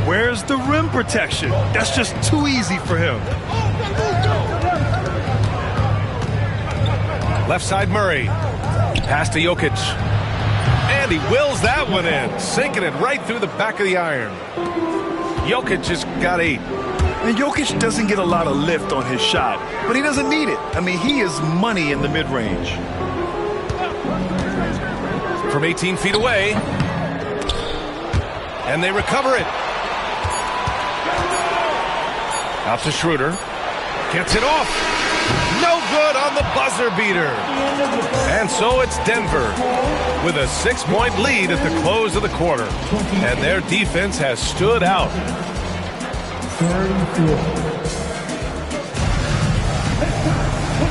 Where's the rim protection? That's just too easy for him. Left side Murray. Pass to Jokic. And he wills that one in, sinking it right through the back of the iron. Jokic has got 8. And Jokic doesn't get a lot of lift on his shot, but he doesn't need it. I mean, he is money in the mid-range. From 18 feet away. And they recover it. Out to Schroeder. Gets it off. No good on the buzzer beater. And so it's Denver with a 6-point lead at the close of the quarter. And their defense has stood out.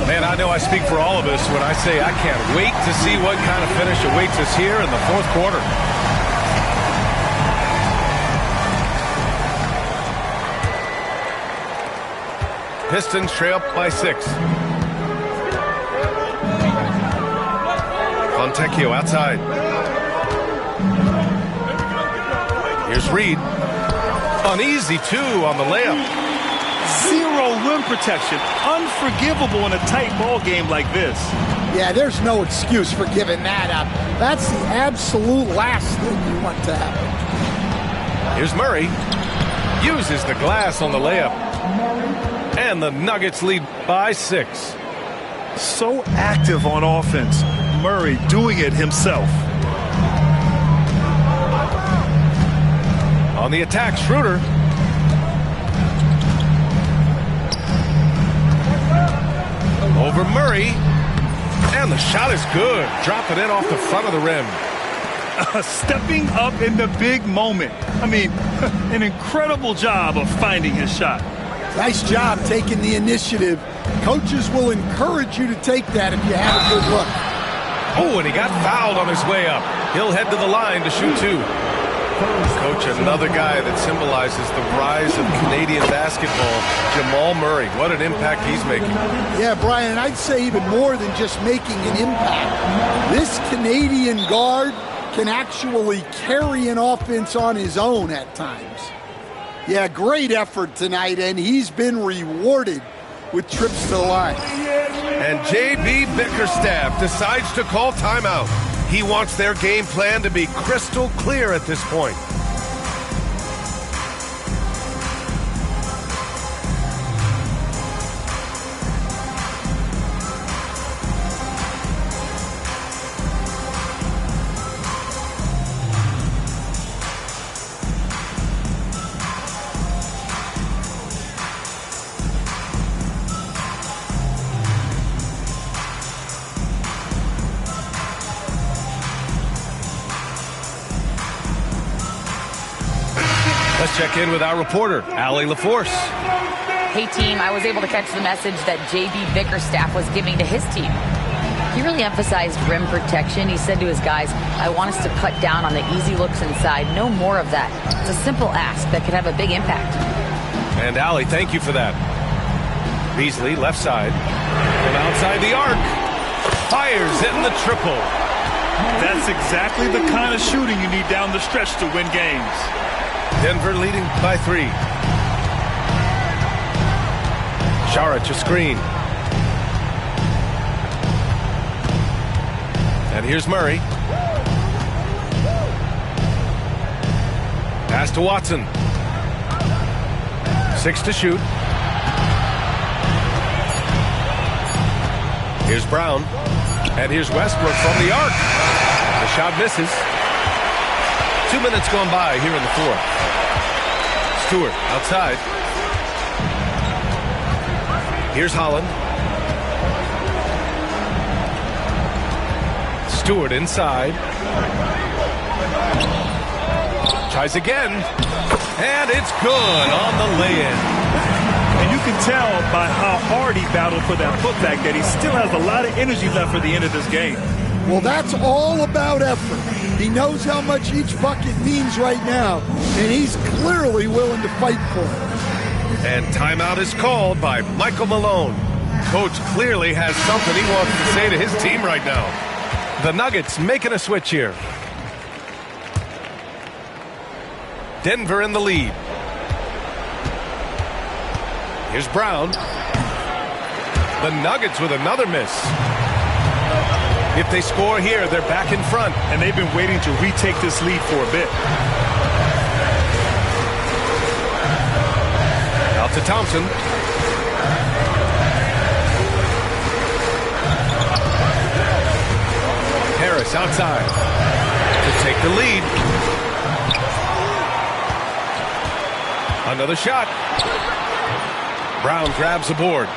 Man, I know I speak for all of us when I say I can't wait to see what kind of finish awaits us here in the fourth quarter. Pistons trail up by 6. Fontecchio outside. Here's Reed. An easy 2 on the layup. Zero rim protection. Unforgivable in a tight ball game like this. Yeah, there's no excuse for giving that up. That's the absolute last thing you want to happen. Here's Murray. Uses the glass on the layup. And the Nuggets lead by 6. So active on offense. Murray doing it himself. On the attack, Schroeder. Over Murray. And the shot is good. Drop it in off the front of the rim. Stepping up in the big moment. I mean, an incredible job of finding his shot. Nice job taking the initiative. Coaches will encourage you to take that if you have a good look. Oh, and he got fouled on his way up. He'll head to the line to shoot 2. Coach, another guy that symbolizes the rise of Canadian basketball, Jamal Murray. What an impact he's making. Yeah, Brian, I'd say even more than just making an impact. This Canadian guard can actually carry an offense on his own at times. Yeah, great effort tonight, and he's been rewarded with trips to the line. And J.B. Bickerstaff decides to call timeout. He wants their game plan to be crystal clear at this point. Let's check in with our reporter, Allie LaForce. Hey, team, I was able to catch the message that J.B. Bickerstaff was giving to his team. He really emphasized rim protection. He said to his guys, I want us to cut down on the easy looks inside. No more of that. It's a simple ask that could have a big impact. And Allie, thank you for that. Beasley, left side. From outside the arc. Fires in the triple. That's exactly the kind of shooting you need down the stretch to win games. Denver leading by 3. Saric, a screen. And here's Murray. Pass to Watson. 6 to shoot. Here's Brown. And here's Westbrook from the arc. The shot misses. 2 minutes gone by here in the fourth. Stewart outside. Here's Holland. Stewart inside. Tries again. And it's good on the lay-in. And you can tell by how hard he battled for that putback that he still has a lot of energy left for the end of this game. Well, that's all about effort. He knows how much each bucket means right now, and he's clearly willing to fight for it. And timeout is called by Michael Malone. Coach clearly has something he wants to say to his team right now. The Nuggets making a switch here. Denver in the lead. Here's Brown. The Nuggets with another miss. If they score here, they're back in front. And they've been waiting to retake this lead for a bit. Out to Thompson. Harris outside to take the lead. Another shot. Brown grabs the board.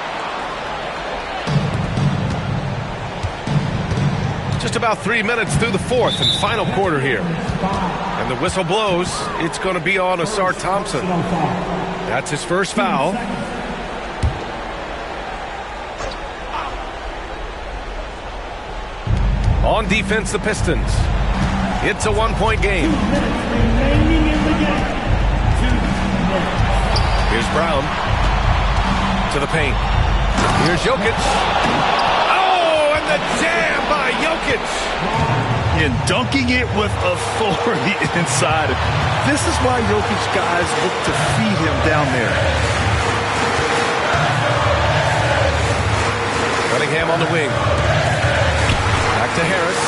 Just about 3 minutes through the fourth and final quarter here. And the whistle blows. It's going to be on Ausar Thompson. That's his first foul. On defense, the Pistons. It's a one-point game. Here's Brown to the paint. Here's Jokic. Oh, and the jam by Jokic. And dunking it with authority inside. This is why Jokic guys look to feed him down there. Cunningham on the wing. Back to Harris.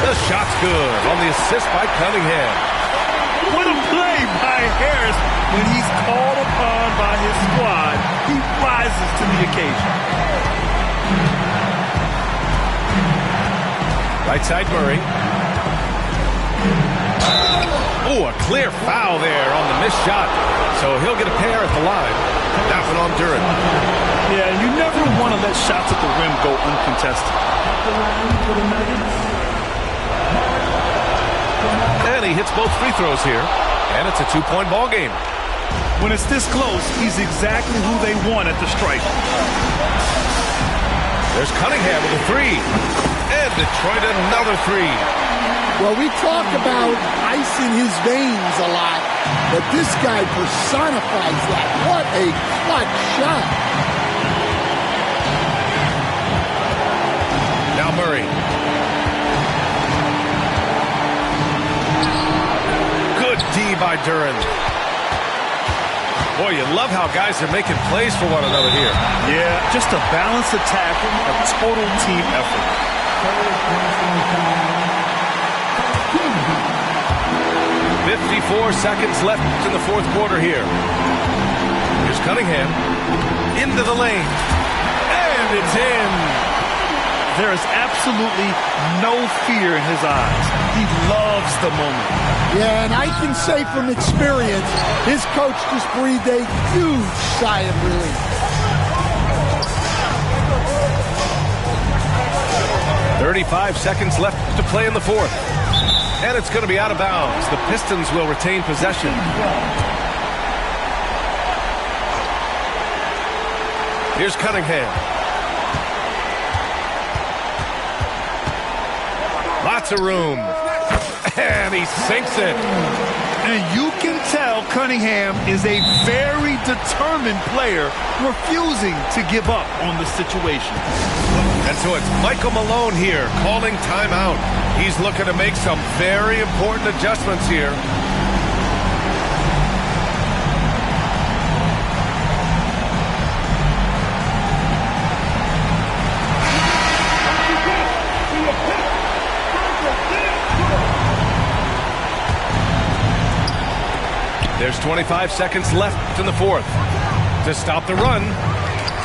The shot's good on the assist by Cunningham. What a play by Harris. When he's called upon by his squad, he rises to the occasion. Right side Murray. Oh, a clear foul there on the missed shot. So he'll get a pair at the line. That one on Duren. Yeah, you never want to let shots at the rim go uncontested. And he hits both free throws here. And it's a two-point ball game. When it's this close, he's exactly who they want at the stripe. There's Cunningham with a three. And Detroit another three. Well, we talk about ice in his veins a lot, but this guy personifies that. What a clutch shot. Now Murray. Good D by Duren. Boy, you love how guys are making plays for one another here. Yeah, just a balanced attack, a total team effort. 54 seconds left in the fourth quarter here. Here's Cunningham. Into the lane. And it's in. There is absolutely no fear in his eyes. He loves the moment. Yeah, and I can say from experience, his coach just breathed a huge sigh of relief. 35 seconds left to play in the fourth. And it's going to be out of bounds. The Pistons will retain possession. Here's Cunningham. Lots of room. And he sinks it. And you can tell Cunningham is a very determined player, refusing to give up on the situation. And so it's Michael Malone here calling timeout. He's looking to make some very important adjustments here. There's 25 seconds left in the fourth to stop the run.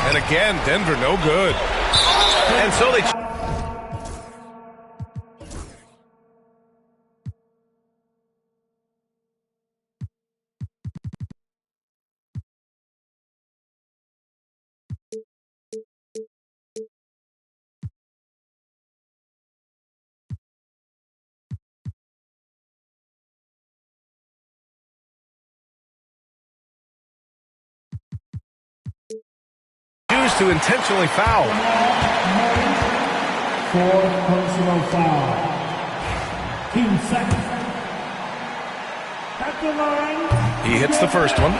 And again, Denver no good. And so they... to intentionally foul. Fourth personal foul. 2 seconds. At the line. He hits the first one,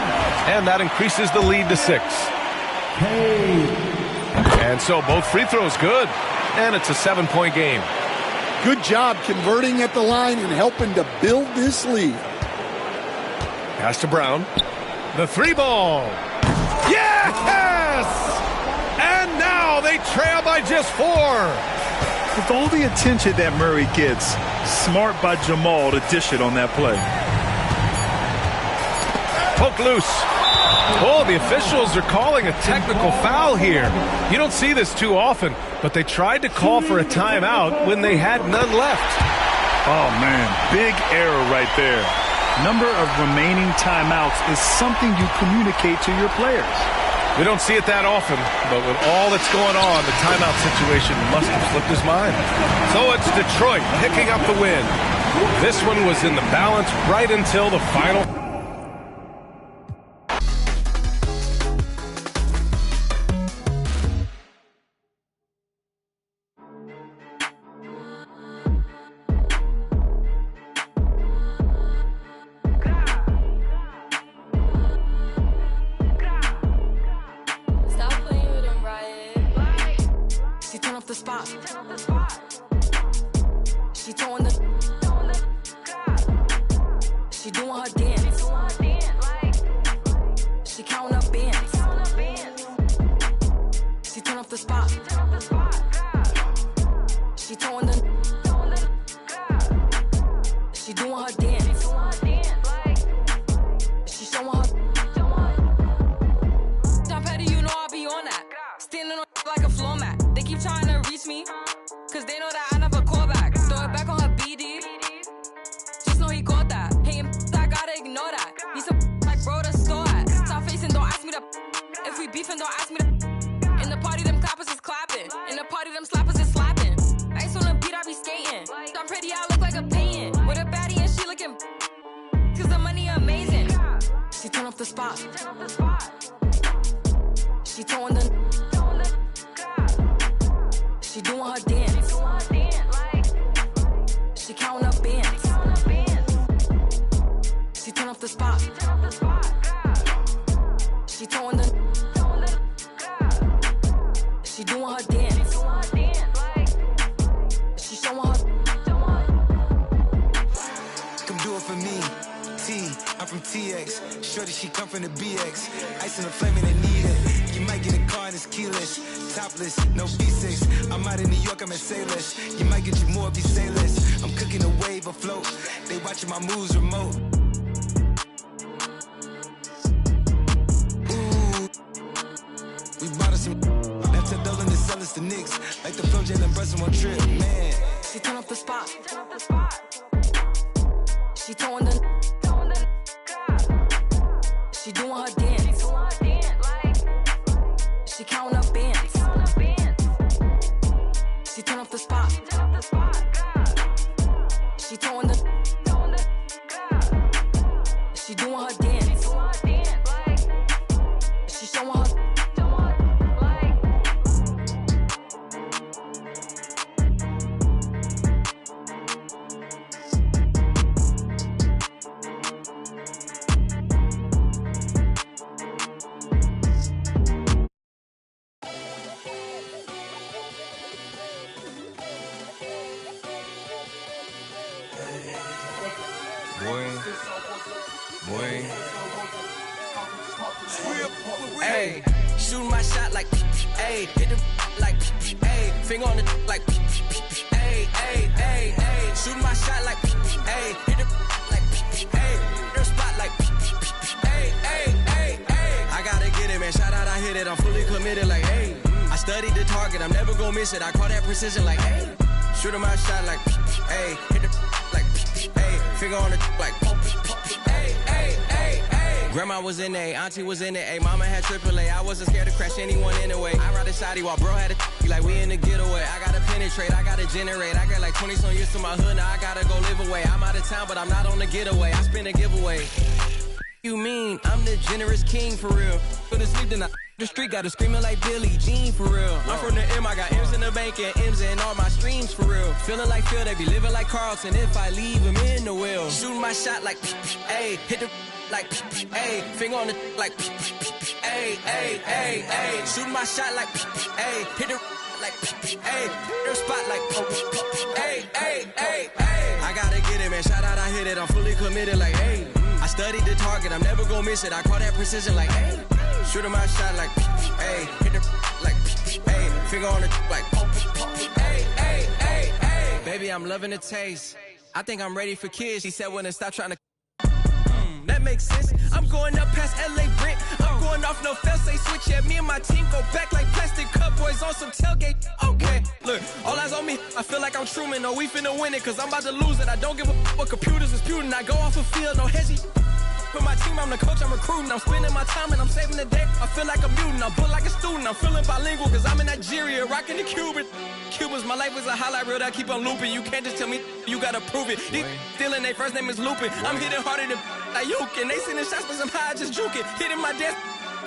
and that increases the lead to 6. And so both free throws good, and it's a 7-point game. Good job converting at the line and helping to build this lead. Pass to Brown. The 3-ball. Yes! And now they trail by just 4. With all the attention that Murray gets, smart by Jamal to dish it on that play. Poke loose. Oh, the officials are calling a technical foul here. You don't see this too often, but they tried to call for a timeout when they had none left. Oh, man, big error right there. Number of remaining timeouts is something you communicate to your players. We don't see it that often, but with all that's going on, the timeout situation must have slipped his mind. So it's Detroit picking up the win. This one was in the balance right until the final. She throwing the ayy. Shooting my shot like, ayy. Hit the like, ayy. Finger on the like, ayy, ayy, ayy, ayy. Shooting my shot like, ayy. Hit the like, ayy. Their spot like, ayy, ayy, ayy, ayy. I gotta get it, man. Shout out, I hit it. I'm fully committed like, ayy. I studied the target. I'm never gonna miss it. I call that precision like, ayy. Shooting my shot like, ayy. Hit the like, ayy. Finger on the like, ayy, ayy, ayy, ayy. Grandma was in there, auntie was in there, ayy. Mama had AAA. I wasn't scared to crash anyone anyway. I ride a shotty while bro had a like we in the getaway. I gotta penetrate, I gotta generate. I got like 20-some years to my hood, now I gotta go live away. I'm out of town, but I'm not on the getaway. I spin a giveaway. You mean I'm the generous king for real? Go to sleep tonight. The street got a screaming like Billie Jean for real. I'm from the M, I got M's in the bank and M's in all my streams for real. Feeling like Phil, they be living like Carlton if I leave him in the wheel. Shooting my shot like, ayy, hit the like, ayy, finger on the like, ayy, ayy, ayy, ayy. Shooting my shot like, ayy, hit the like, ayy, their spot like, ayy, ayy, ayy, ayy. I gotta get it, man. Shout out, I hit it. I'm fully committed like, ayy. I studied the target. I'm never gonna miss it. I call that precision like, ayy. Shooting my shot like, ayy, hit the like, ayy, finger on the like, ayy, ayy, ayy, ayy. Baby, I'm loving the taste. I think I'm ready for kids. She said when to stop trying to. That makes sense. I'm going up past LA Brent. I'm going off no fail, say switch. Yeah, me and my team go back like plastic cup boys on some tailgate. Okay, look, all eyes on me. I feel like I'm Truman. No, we finna win it, cause I'm about to lose it. I don't give a what computers disputing. I go off a field, no hedgy. For my team, I'm the coach, I'm recruiting. I'm spending my time and I'm saving the day. I feel like a mutant, I'm built like a student. I'm feeling bilingual cause I'm in Nigeria, rocking the Cuban. Cubans, my life is a highlight reel that I keep on looping. You can't just tell me, you gotta prove it. These stealing, their first name is Lupin. I'm hitting harder than Ayuk, and they sending shots for some high, just juke it. Hitting my desk,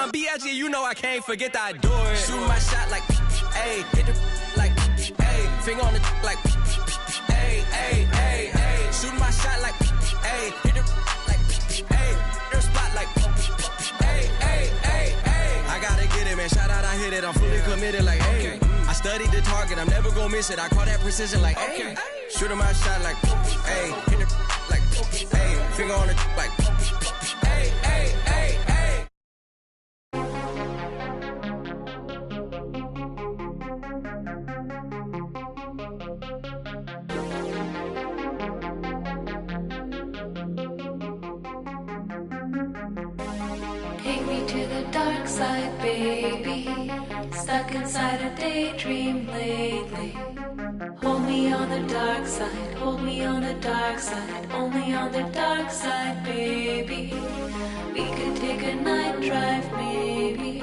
I'm B.I.G., you know I can't forget that I do it. Shooting my shot like, ayy, hit the like, ayy, finger on the like, ayy, ayy, ayy, ayy. Shooting my shot like, ayy, hit the like, ayy, their spot like, ayy, ayy, ayy, ayy. I gotta get it, man. Shout out, I hit it. I'm fully committed like, ayy. I studied the target. I'm never gonna miss it. I call that precision like, ayy. Shooting my shot like, ayy, hit the like, ayy, finger on the like, ayy, ayy, ayy, ayy. Take me to the dark side, baby. Stuck inside a daydream lately. Hold me on the dark side, hold me on the dark side, only on the dark side, baby. We could take a night drive, maybe.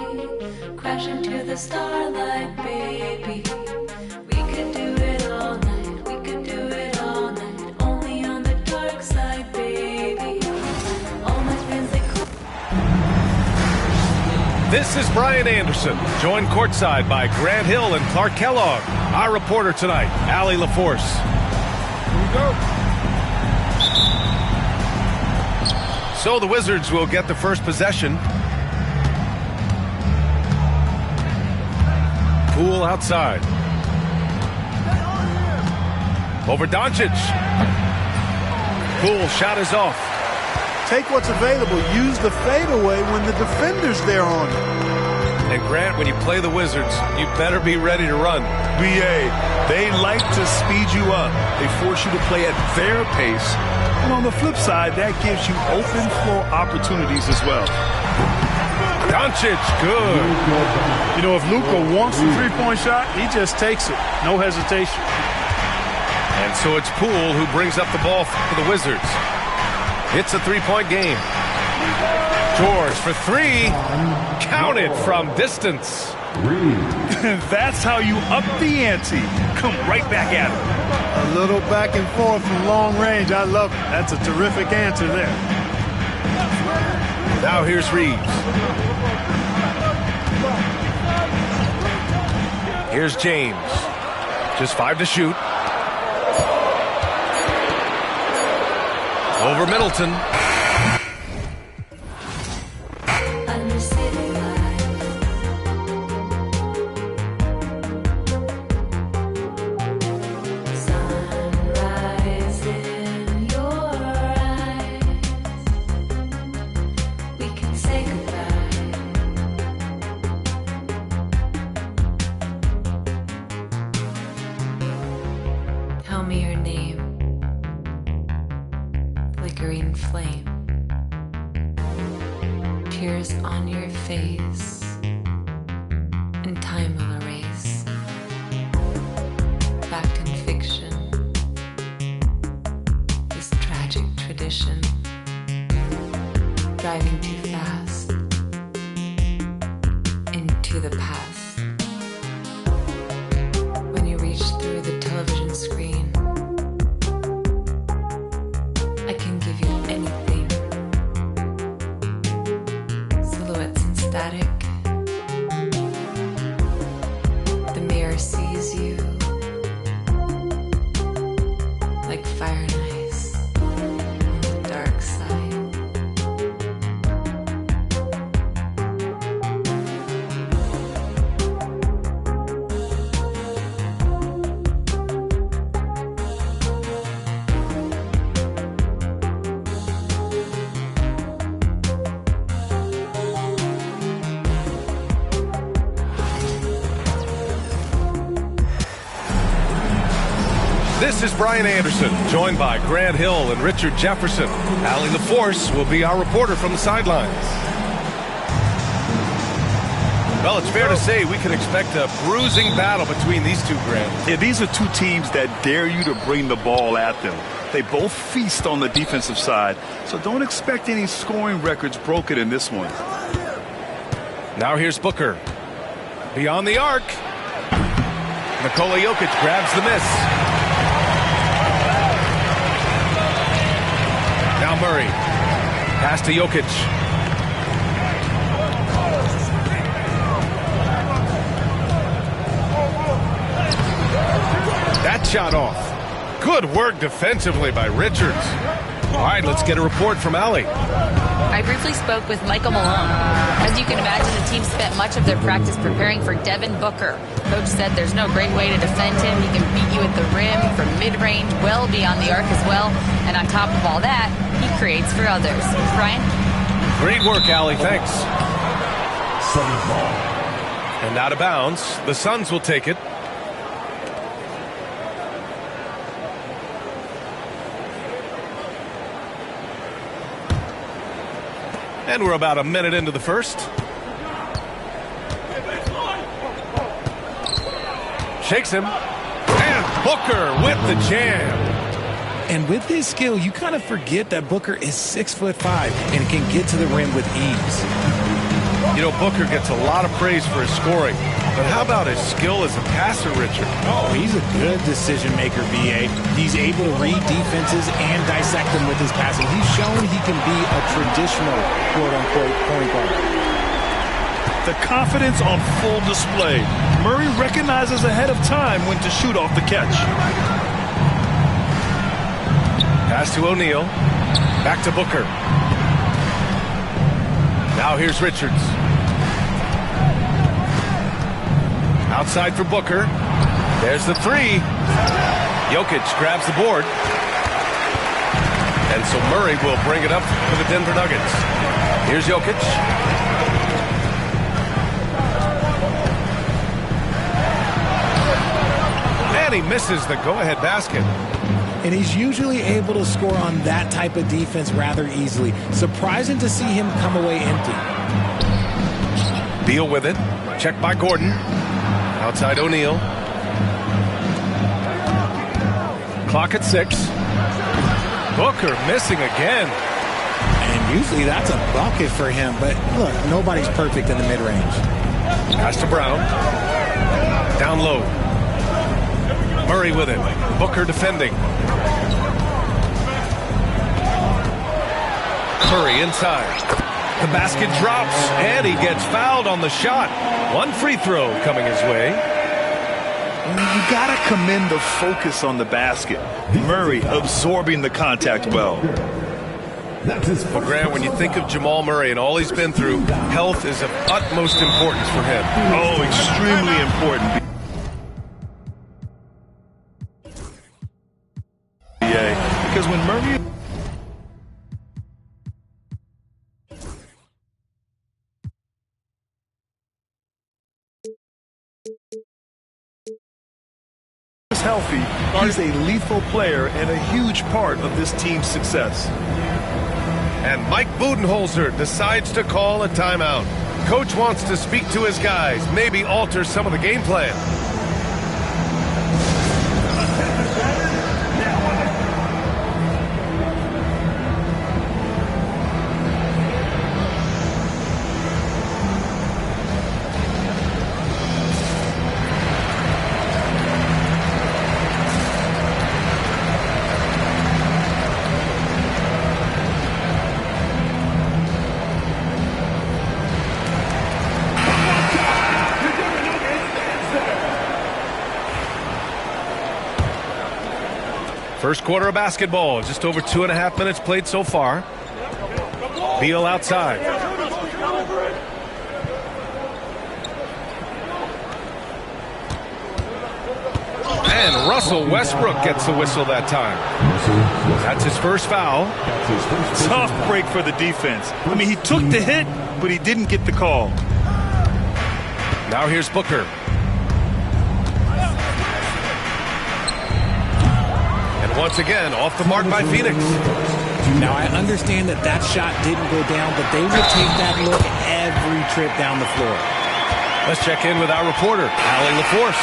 Crash into the starlight, baby. We could do it all night, we could do it all night, only on the dark side, baby. All my friends, they call. This is Brian Anderson, joined courtside by Grant Hill and Clark Kellogg. Our reporter tonight, Allie LaForce. Here we go. So the Wizards will get the first possession. Poole outside. Over Doncic. Poole shot is off. Take what's available. Use the fadeaway when the defender's there on it. And Grant, when you play the Wizards, you better be ready to run. BA, they like to speed you up. They force you to play at their pace. And on the flip side, that gives you open floor opportunities as well. Doncic, good. You know, if Luka wants the three-point shot, he just takes it. No hesitation. And so it's Poole who brings up the ball for the Wizards. It's a three-point game. George for three. Counted from distance. That's how you up the ante. Come right back at him. A little back and forth from long range. I love it. That's a terrific answer there. Now here's Reeves. Here's James. Just 5 to shoot. Over Middleton. face, and time will erase. Fact and fiction, this tragic tradition, driving too fast into the past. When you reach through the television screen, I can give you anything. Silhouettes and static. The mirror sees you like fire and ice on the dark side. This is Brian Anderson, joined by Grant Hill and Richard Jefferson. Allie LaForce will be our reporter from the sidelines. Well, it's fair to say we can expect a bruising battle between these two, Grant. Yeah, these are two teams that dare you to bring the ball at them. They both feast on the defensive side, so don't expect any scoring records broken in this one. Now here's Booker. Beyond the arc. Nikola Jokic grabs the miss. Now Murray. Pass to Jokic. That shot off. Good work defensively by Richards. All right, let's get a report from Allie. I briefly spoke with Michael Malone. As you can imagine, the team spent much of their practice preparing for Devin Booker. Coach said there's no great way to defend him. He can beat you at the rim, from mid-range, well beyond the arc as well. And on top of all that, he creates for others. Brian? Great work, Allie. Thanks. And out of bounds. The Suns will take it. And we're about a minute into the first. Shakes him. And Booker with the jam. And with his skill, you kind of forget that Booker is 6'5" and can get to the rim with ease. You know, Booker gets a lot of praise for his scoring. But how about his skill as a passer, Richard? Oh, he's a good decision maker, B.A. He's able to read defenses and dissect them with his passing. He's shown he can be a traditional, quote-unquote, point guard. The confidence on full display. Murray recognizes ahead of time when to shoot off the catch. Pass to O'Neal. Back to Booker. Now here's Richards. Outside for Booker. There's the three. Jokic grabs the board. And so Murray will bring it up for the Denver Nuggets. Here's Jokic. And he misses the go-ahead basket. And he's usually able to score on that type of defense rather easily. Surprising to see him come away empty. Deal with it. Check by Gordon. Outside O'Neal. Clock at 6. Booker missing again. And usually that's a bucket for him. But look, nobody's perfect in the mid-range. Pass to Brown. Down low. Murray with it. Booker defending. Curry inside. The basket drops, and he gets fouled on the shot. One free throw coming his way. You gotta commend the focus on the basket. Murray absorbing the contact well. Well, Grant, when you think of Jamal Murray and all he's been through, health is of utmost importance for him. Oh, extremely important. Because when Murray is healthy, he's a lethal player and a huge part of this team's success. And Mike Budenholzer decides to call a timeout. Coach wants to speak to his guys, maybe alter some of the game plan. First quarter of basketball, just over 2.5 minutes played so far. Beal outside. And Russell Westbrook gets the whistle that time. That's his first foul. Tough break for the defense. I mean, he took the hit, but he didn't get the call. Now here's Booker. Once again, off the mark by Phoenix. Now, I understand that that shot didn't go down, but they would take that look every trip down the floor. Let's check in with our reporter, Allie LaForce.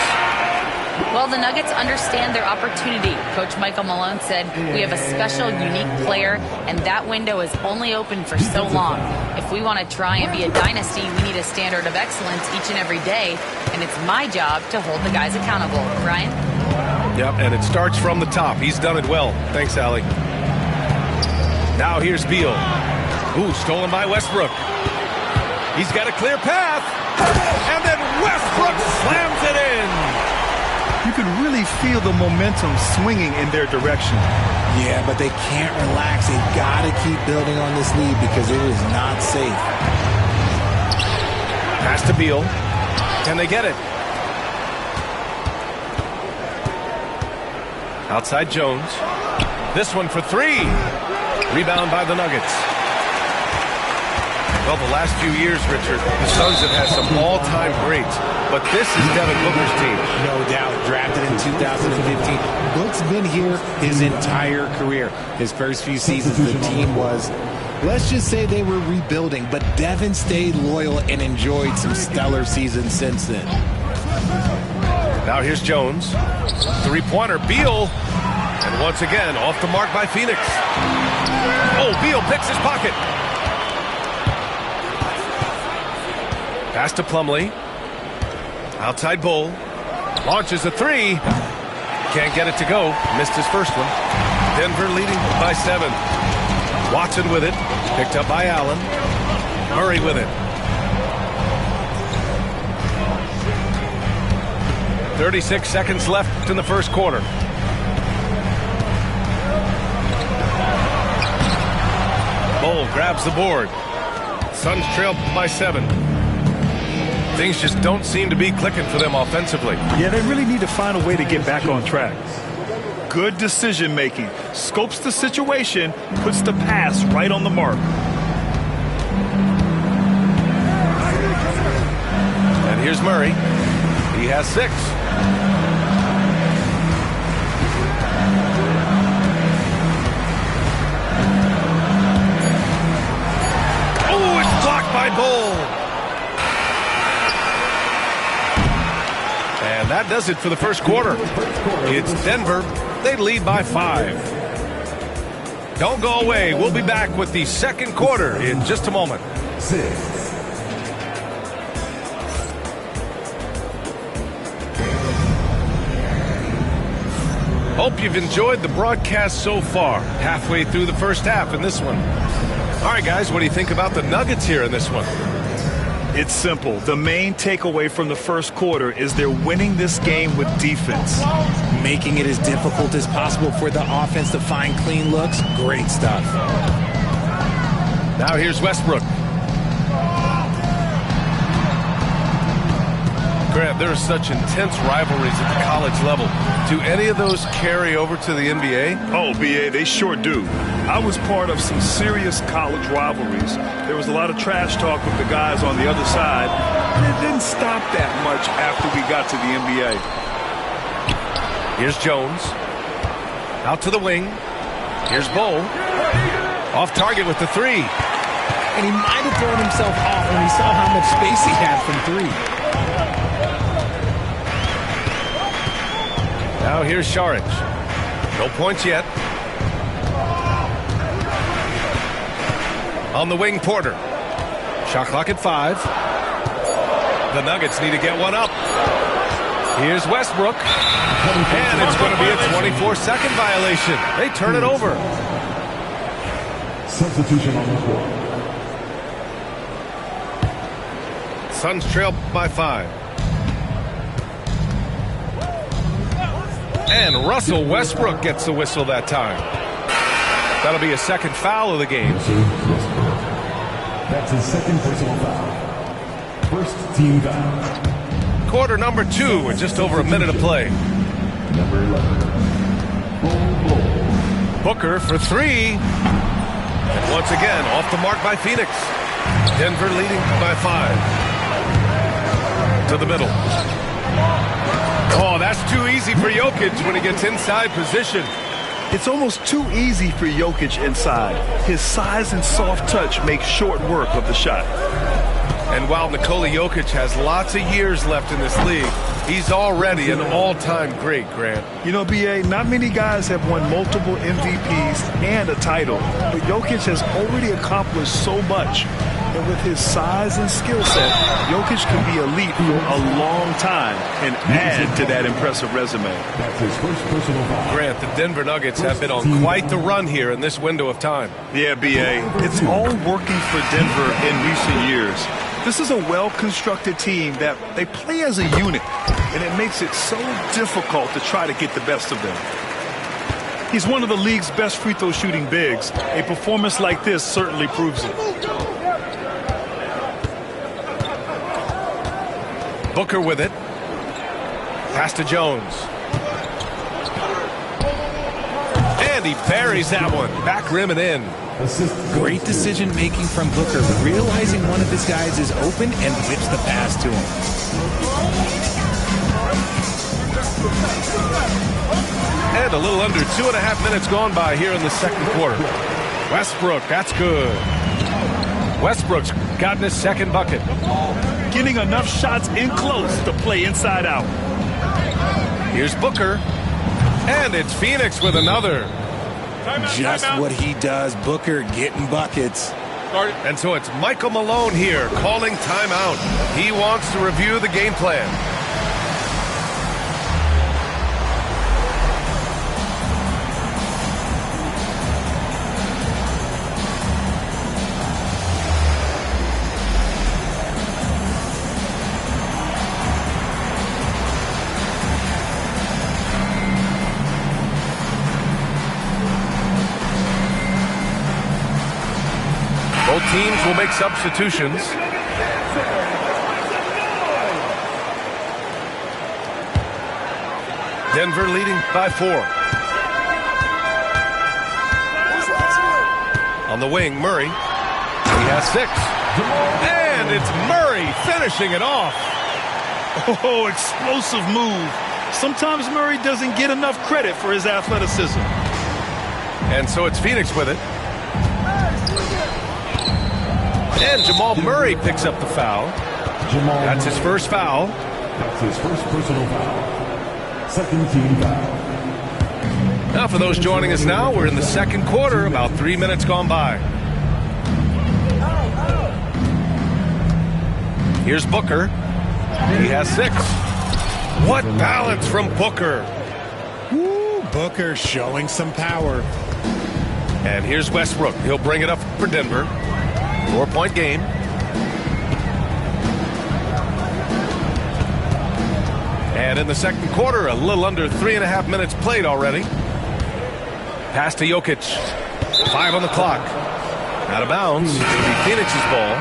Well, the Nuggets understand their opportunity. Coach Michael Malone said, we have a special, unique player, and that window is only open for so long. If we want to try and be a dynasty, we need a standard of excellence each and every day, and it's my job to hold the guys accountable. Ryan? Yep, and it starts from the top. He's done it well. Thanks, Allie. Now here's Beal. Ooh, stolen by Westbrook. He's got a clear path. And then Westbrook slams it in. You can really feel the momentum swinging in their direction. Yeah, but they can't relax. They've got to keep building on this lead because it is not safe. Pass to Beal. Can they get it? Outside Jones. This one for three. Rebound by the Nuggets. Well, the last few years, Richard, the Suns have had some all-time greats, but this is Devin Booker's team. No doubt. Drafted in 2015. Book's been here his entire career. His first few seasons, the team was, let's just say they were rebuilding, but Devin stayed loyal and enjoyed some stellar seasons since then. Now here's Jones. Three-pointer, Beal. And once again, off the mark by Phoenix. Oh, Beal picks his pocket. Pass to Plumlee. Outside Bull. Launches a three. Can't get it to go. Missed his first one. Denver leading by 7. Watson with it. Picked up by Allen. Murray with it. 36 seconds left in the first quarter. Bull grabs the board. Suns trail by 7. Things just don't seem to be clicking for them offensively. Yeah, they really need to find a way to get back on track. Good decision making. Scopes the situation, puts the pass right on the mark. And here's Murray. He has 6. Oh, it's blocked by Bull. And that does it for the first quarter. It's Denver. They lead by 5. Don't go away. We'll be back with the second quarter in just a moment. 6. Hope you've enjoyed the broadcast so far. Halfway through the first half in this one. All right, guys, what do you think about the Nuggets here in this one? It's simple. The main takeaway from the first quarter is they're winning this game with defense. Making it as difficult as possible for the offense to find clean looks. Great stuff. Now here's Westbrook. Grant, there are such intense rivalries at the college level. Do any of those carry over to the NBA? Oh, BA, they sure do. I was part of some serious college rivalries. There was a lot of trash talk with the guys on the other side, and it didn't stop that much after we got to the NBA. Here's Jones. Out to the wing. Here's Bull. Off target with the 3. and he might have thrown himself off when he saw how much space he had from three. Now here's Šarić. No points yet. On the wing, Porter. Shot clock at 5. The Nuggets need to get one up. Here's Westbrook. And it's going to be a 24-second violation. They turn it over. Substitution on the court. Suns trail by 5. And Russell Westbrook gets the whistle that time. That'll be a second foul of the game. That's his second personal foul. First team foul. Quarter number 2 with just over a minute of play. Number 11. Booker for 3. And once again, off the mark by Phoenix. Denver leading by 5. To the middle. Oh, that's too easy for Jokic when he gets inside position. It's almost too easy for Jokic inside. His size and soft touch make short work of the shot. And while Nikola Jokic has lots of years left in this league, he's already an all-time great, Grant. You know, B.A., not many guys have won multiple MVPs and a title, but Jokic has already accomplished so much. And with his size and skill set, Jokic can be elite for a long time and add to that impressive resume. That's his first personal foul. Grant, the Denver Nuggets have been on quite the run here in this window of time. Yeah, B.A., it's all working for Denver in recent years. This is a well-constructed team that they play as a unit, and it makes it so difficult to try to get the best of them. He's one of the league's best free throw shooting bigs. A performance like this certainly proves it. Booker with it. Pass to Jones. And he buries that one. Back rim and in. Great decision making from Booker, realizing one of his guys is open and whips the pass to him. And a little under 2.5 minutes gone by here in the second quarter. Westbrook, that's good. Westbrook's gotten his second bucket. Getting enough shots in close to play inside out. Here's Booker. And it's Phoenix with another. Just what he does, Booker getting buckets. And so it's Michael Malone here calling timeout. He wants to review the game plan. Both teams will make substitutions. Denver leading by 4. On the wing, Murray. He has 6. And it's Murray finishing it off. Oh, explosive move. Sometimes Murray doesn't get enough credit for his athleticism. And so it's Phoenix with it. And Jamal Murray picks up the foul. That's his first foul. That's his first personal foul. Second team foul. Now for those joining us now, we're in the second quarter, about 3 minutes gone by. Here's Booker. He has 6. What balance from Booker. Woo, Booker showing some power. And here's Westbrook. He'll bring it up for Denver. 4-point game. And in the second quarter, a little under 3.5 minutes played already. Pass to Jokic. 5 on the clock. Out of bounds. It'll be Phoenix's ball.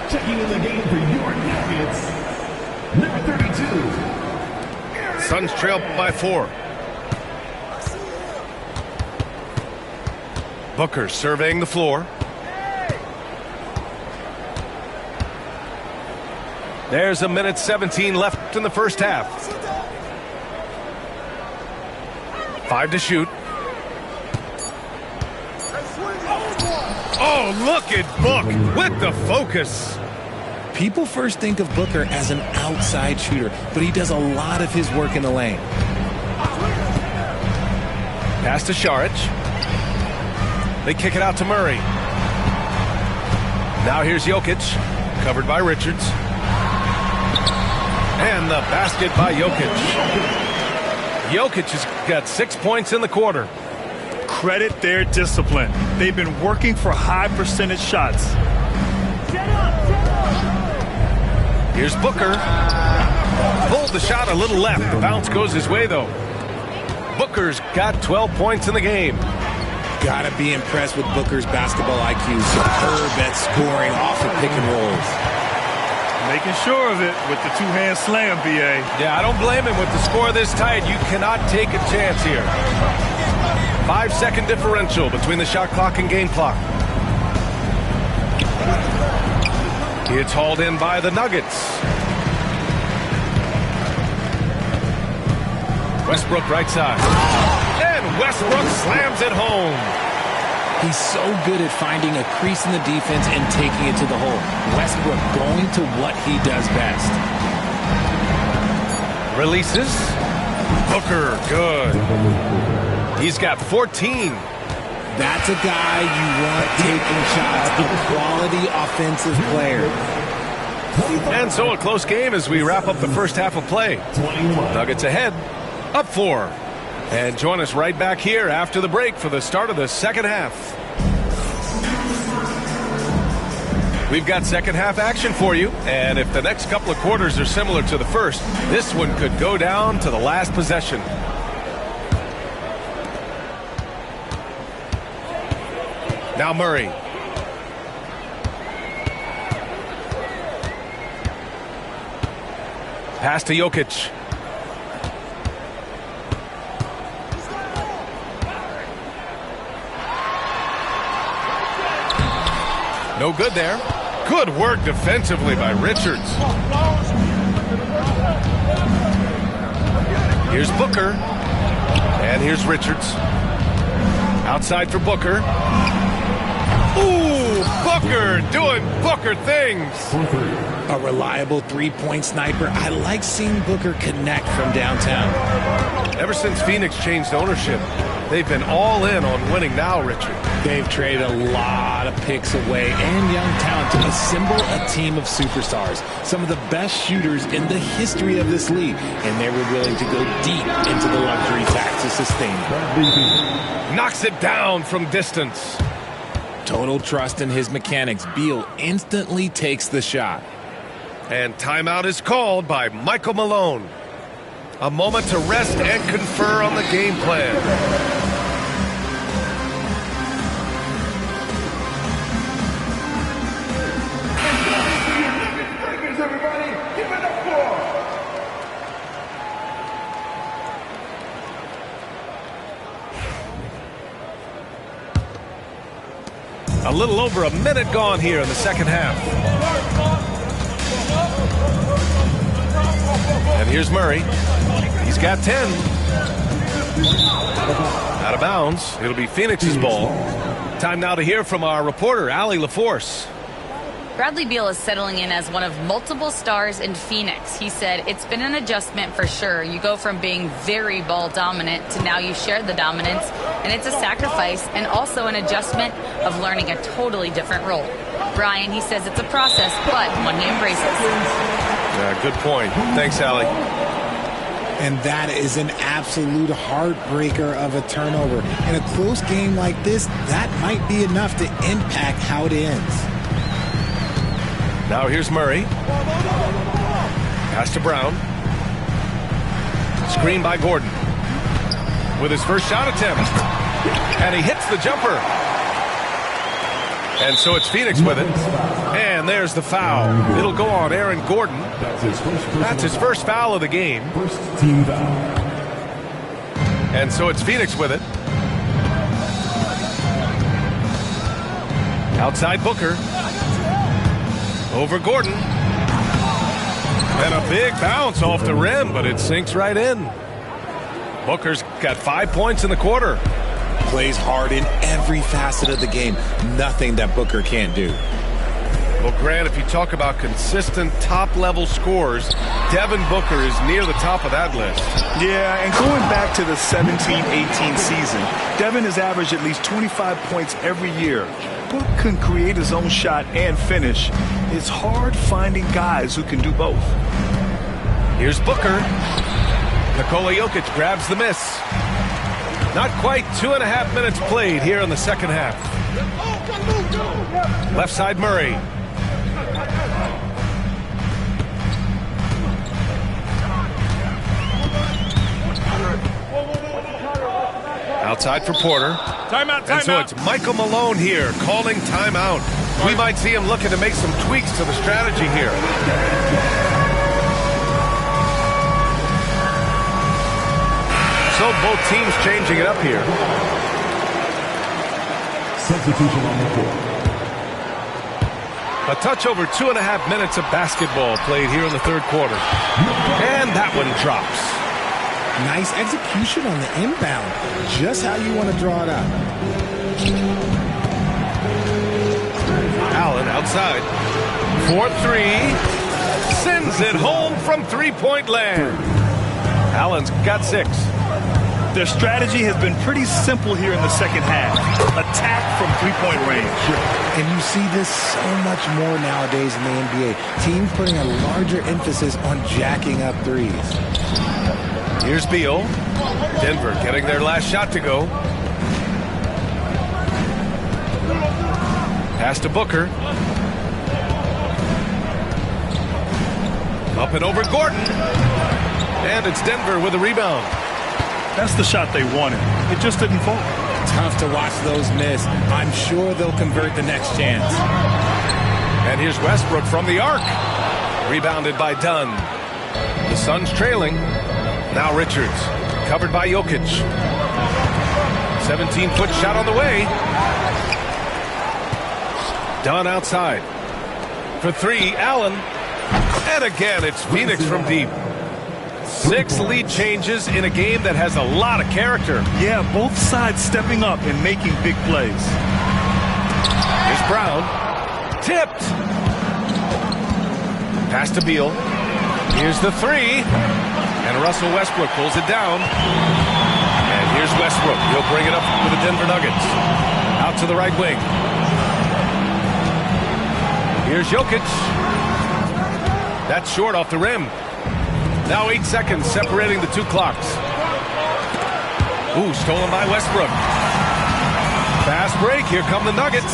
Checking in the game for your Nuggets, number 32. Suns trail by 4. Booker surveying the floor. There's 1:17 left in the first half. 5 to shoot. Oh, look at Book with the focus. People first think of Booker as an outside shooter, but he does a lot of his work in the lane. Pass to Šarić. They kick it out to Murray. Now here's Jokic, covered by Richards. And the basket by Jokic. Jokic has got 6 points in the quarter. Credit their discipline. They've been working for high percentage shots. Here's Booker. Pulled the shot a little left. The bounce goes his way, though. Booker's got 12 points in the game. Gotta be impressed with Booker's basketball IQ. Superb at scoring off of pick and rolls. Making sure of it with the two-hand slam, B.A. Yeah, I don't blame him with the score this tight. You cannot take a chance here. 5-second differential between the shot clock and game clock. It's hauled in by the Nuggets. Westbrook right side. And Westbrook slams it home. He's so good at finding a crease in the defense and taking it to the hole. Westbrook going to what he does best. Releases. Booker, good. He's got 14. That's a guy you want taking shots, a quality offensive player. And so a close game as we wrap up the first half of play. Nuggets ahead, up 4. And join us right back here after the break for the start of the second half. We've got second half action for you, and if the next couple of quarters are similar to the first, this one could go down to the last possession. Now Murray. Pass to Jokic. No good there. Good work defensively by Richards. Here's Booker. And here's Richards. Outside for Booker. Ooh, Booker doing Booker things. A reliable three-point sniper. I like seeing Booker connect from downtown. Ever since Phoenix changed ownership, they've been all in on winning now, Richard. They've traded a lot of picks away and young talent to assemble a team of superstars. Some of the best shooters in the history of this league, and they were willing to go deep into the luxury tax to sustain it. Knocks it down from distance. Total trust in his mechanics. Beal instantly takes the shot. And timeout is called by Michael Malone. A moment to rest and confer on the game plan. A little over a minute gone here in the second half. And here's Murray. He's got 10. Out of bounds. It'll be Phoenix's ball. Time now to hear from our reporter, Allie LaForce. Bradley Beal is settling in as one of multiple stars in Phoenix. He said it's been an adjustment for sure. You go from being very ball dominant to now you share the dominance, and it's a sacrifice and also an adjustment of learning a totally different role. Brian, he says it's a process, but one he embraces. Yeah, good point. Thanks, Allie. And that is an absolute heartbreaker of a turnover. In a close game like this, that might be enough to impact how it ends. Now here's Murray. Pass to Brown. Screen by Gordon. With his first shot attempt. And he hits the jumper. And so it's Phoenix with it. And there's the foul. It'll go on Aaron Gordon. That's his first foul of the game. First team foul. And so it's Phoenix with it. Outside Booker. Over Gordon. And a big bounce off the rim, but it sinks right in. Booker's got 5 points in the quarter. plays hard in every facet of the game. Nothing that Booker can't do. Well, Grant, if you talk about consistent top-level scores, Devin Booker is near the top of that list. Yeah, and going back to the 17-18 season, Devin has averaged at least 25 points every year. Book can create his own shot and finish. It's hard finding guys who can do both. Here's Booker. Nikola Jokic grabs the miss. Not quite 2.5 minutes played here in the second half. Left side Murray. Outside for Porter. Timeout, and so it's Michael Malone here calling timeout. We might see him looking to make some tweaks to the strategy here. So both teams changing it up here. Substitution on the court. A touch over 2.5 minutes of basketball played here in the third quarter. And that one drops. Nice execution on the inbound. Just how you want to draw it out. Allen outside. 4-3. Sends it home from three-point land. Allen's got 6. Their strategy has been pretty simple here in the second half. Attack from three-point range. And you see this so much more nowadays in the NBA. Teams putting a larger emphasis on jacking up threes. Here's Beal. Denver getting their last shot to go. Pass to Booker. Up and over Gordon. And it's Denver with a rebound. That's the shot they wanted. It just didn't fall. Tough to watch those miss. I'm sure they'll convert the next chance. And here's Westbrook from the arc. Rebounded by Dunn. The Suns trailing. Now Richards, covered by Jokic. 17-foot shot on the way. Dunn outside. For 3, Allen. And again, it's Phoenix from deep. 6 lead changes in a game that has a lot of character. Yeah, both sides stepping up and making big plays. Here's Brown. Tipped. Pass to Beal. Here's the 3. And Russell Westbrook pulls it down. And here's Westbrook. He'll bring it up for the Denver Nuggets. Out to the right wing. Here's Jokic. That's short off the rim. Now 8 seconds separating the 2 clocks. Ooh, stolen by Westbrook. Fast break. Here come the Nuggets.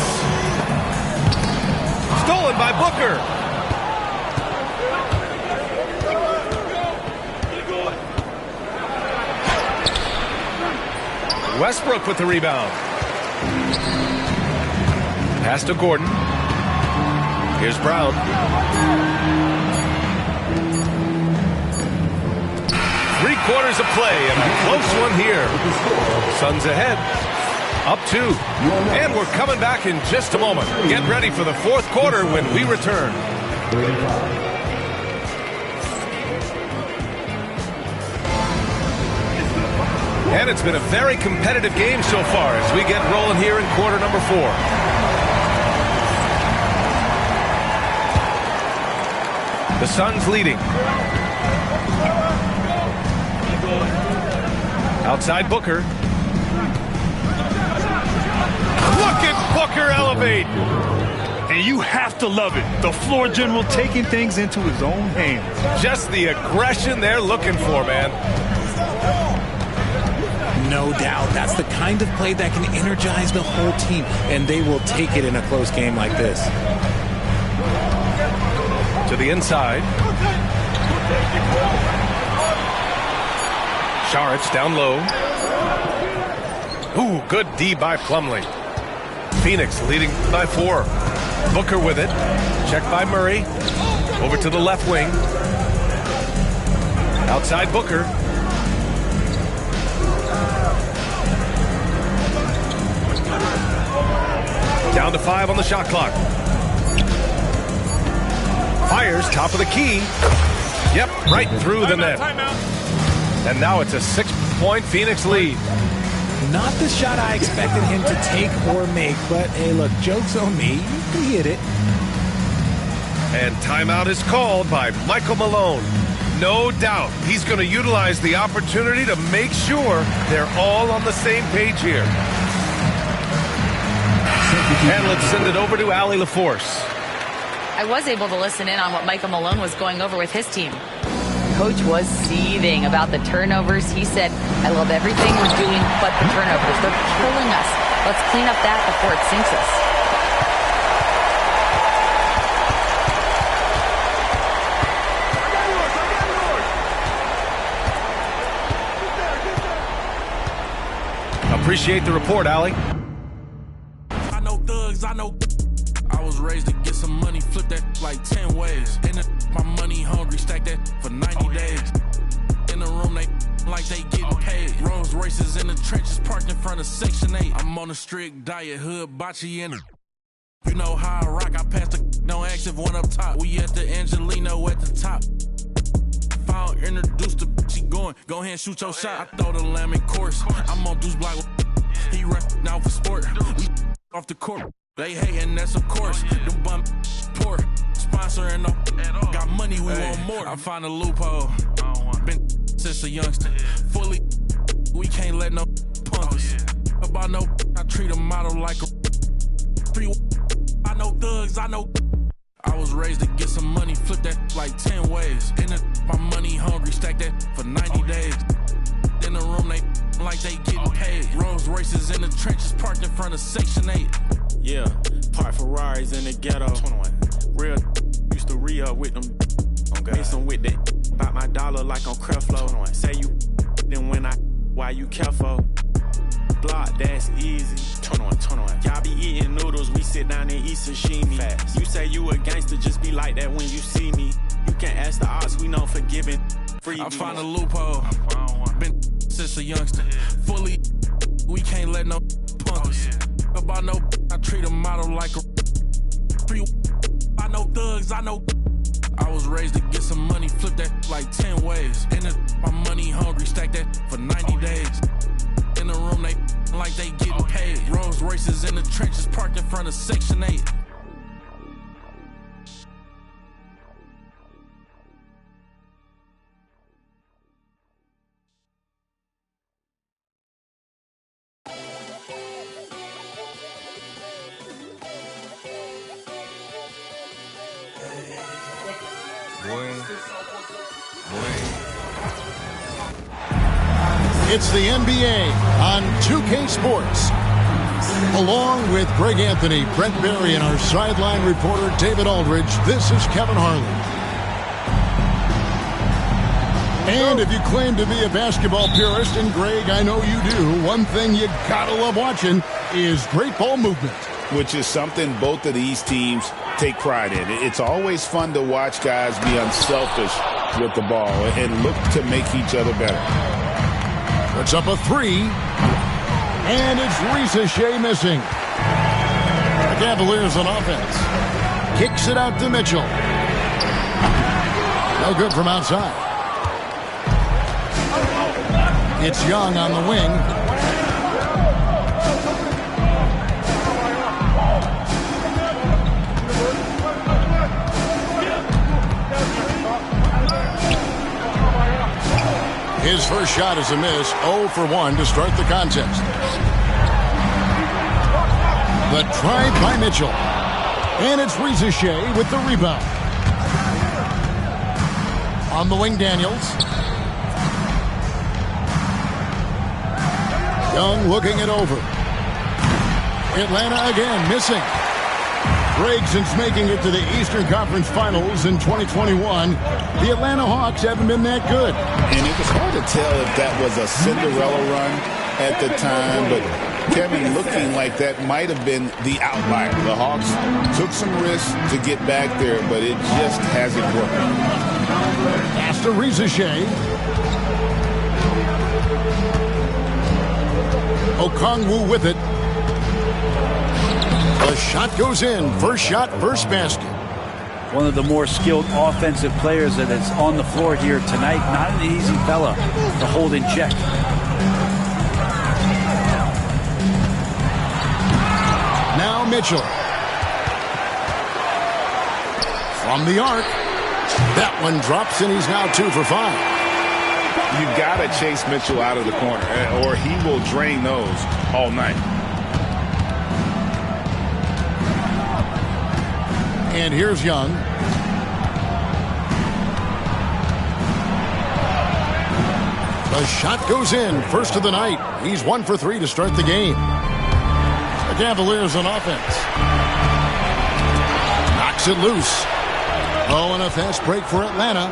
Stolen by Booker. Westbrook with the rebound. Pass to Gordon. Here's Brown. Three-quarters of play, and a close one here. Suns ahead. Up 2. And we're coming back in just a moment. Get ready for the fourth quarter when we return. And it's been a very competitive game so far as we get rolling here in quarter number 4. The Suns leading. Outside Booker. Look at Booker elevate. And you have to love it. The floor general taking things into his own hands. Just the aggression they're looking for, man. No doubt. That's the kind of play that can energize the whole team, and they will take it in a close game like this. To the inside. Saric down low. Ooh, good D by Plumlee. Phoenix leading by 4. Booker with it. Checked by Murray. Over to the left wing. Outside Booker. Down to 5 on the shot clock. Fires top of the key. Yep, right through the net. And now it's a 6-point Phoenix lead. Not the shot I expected him to take or make, but hey, look, joke's on me. He hit it. And timeout is called by Michael Malone. No doubt he's going to utilize the opportunity to make sure they're all on the same page here. And let's send it over to Allie LaForce. I was able to listen in on what Michael Malone was going over with his team. Coach was seething about the turnovers. He said, I love everything we're doing but the turnovers. They're killing us. Let's clean up that before it sinks us. Appreciate the report, Allie. I know thugs, I know. I was raised to get some money, flip that like 10 ways. And my money hungry, stack that for 90 days. In the room, they like they getting paid. Rolls Royces in the trenches, parked in front of Section 8. I'm on a strict diet, hood, bocce in it. You know how I rock, I pass the don't ask if one up top. We at the Angelino at the top. If I don't introduce the she going, go ahead and shoot your shot. I throw the lamb in course. I'm on Deuce Block. He run now for sport. We off the court. They hating, that's of course. Them bum poor. Sponsoring no. Got money, we want more. I find a loophole. Been since a youngster. Fully, we can't let no punk us. About no, I treat a model like a free. I know thugs, I know. I was raised to get some money, flip that like 10 ways. In my money hungry, stack that for 90 days. In the room, they like they getting paid. Rolls Royces in the trenches, parked in front of Section 8. Yeah, park Ferraris in the ghetto. 21. Real used to re-up with them. Miss them with that. About my dollar like on Creflo. 21. Say you then when why you careful? Block, that's easy. 21. Y'all be eating noodles, we sit down and eat sashimi. Fast. You say you a gangster, just be like that when you see me. You can't ask the odds, we know forgiving. I find a loophole. Been since a youngster. Fully, we can't let no punk us. About no, I treat a model like a free. I know thugs, I know. I was raised to get some money, flip that like 10 ways. In my money hungry, stack that for 90 days. In the room, they like they getting paid. Rolls Royces in the trenches, parked in front of Section 8. It's the NBA on 2K Sports. Along with Greg Anthony, Brent Barry, and our sideline reporter David Aldridge, this is Kevin Harlan. And if you claim to be a basketball purist, and Greg, I know you do, one thing you gotta love watching is great ball movement. Which is something both of these teams take pride in. It's always fun to watch guys be unselfish with the ball and look to make each other better. Puts up a three, and it's Risa Shea missing. The Cavaliers on offense. Kicks it out to Mitchell. No good from outside. It's Young on the wing. His first shot is a miss, 0 for 1 to start the contest. The drive by Mitchell. And it's Risa Shea with the rebound. On the wing, Daniels. Young looking it over. Atlanta again missing. Greg, since making it to the Eastern Conference Finals in 2021, the Atlanta Hawks haven't been that good. And it was hard to tell if that was a Cinderella run at the time, but Kevin, looking like that might have been the outlier. The Hawks took some risks to get back there, but it just hasn't worked. Pass to Risa Shea. Okongwu with it. The shot goes in. First shot, first basket. One of the more skilled offensive players that is on the floor here tonight. Not an easy fella to hold in check. Mitchell. From the arc. That one drops, and he's now 2 for 5. You got to chase Mitchell out of the corner, or he will drain those all night. And here's Young. The shot goes in. First of the night. He's 1 for 3 to start the game. The Cavaliers on offense. Knocks it loose. Oh, and a fast break for Atlanta.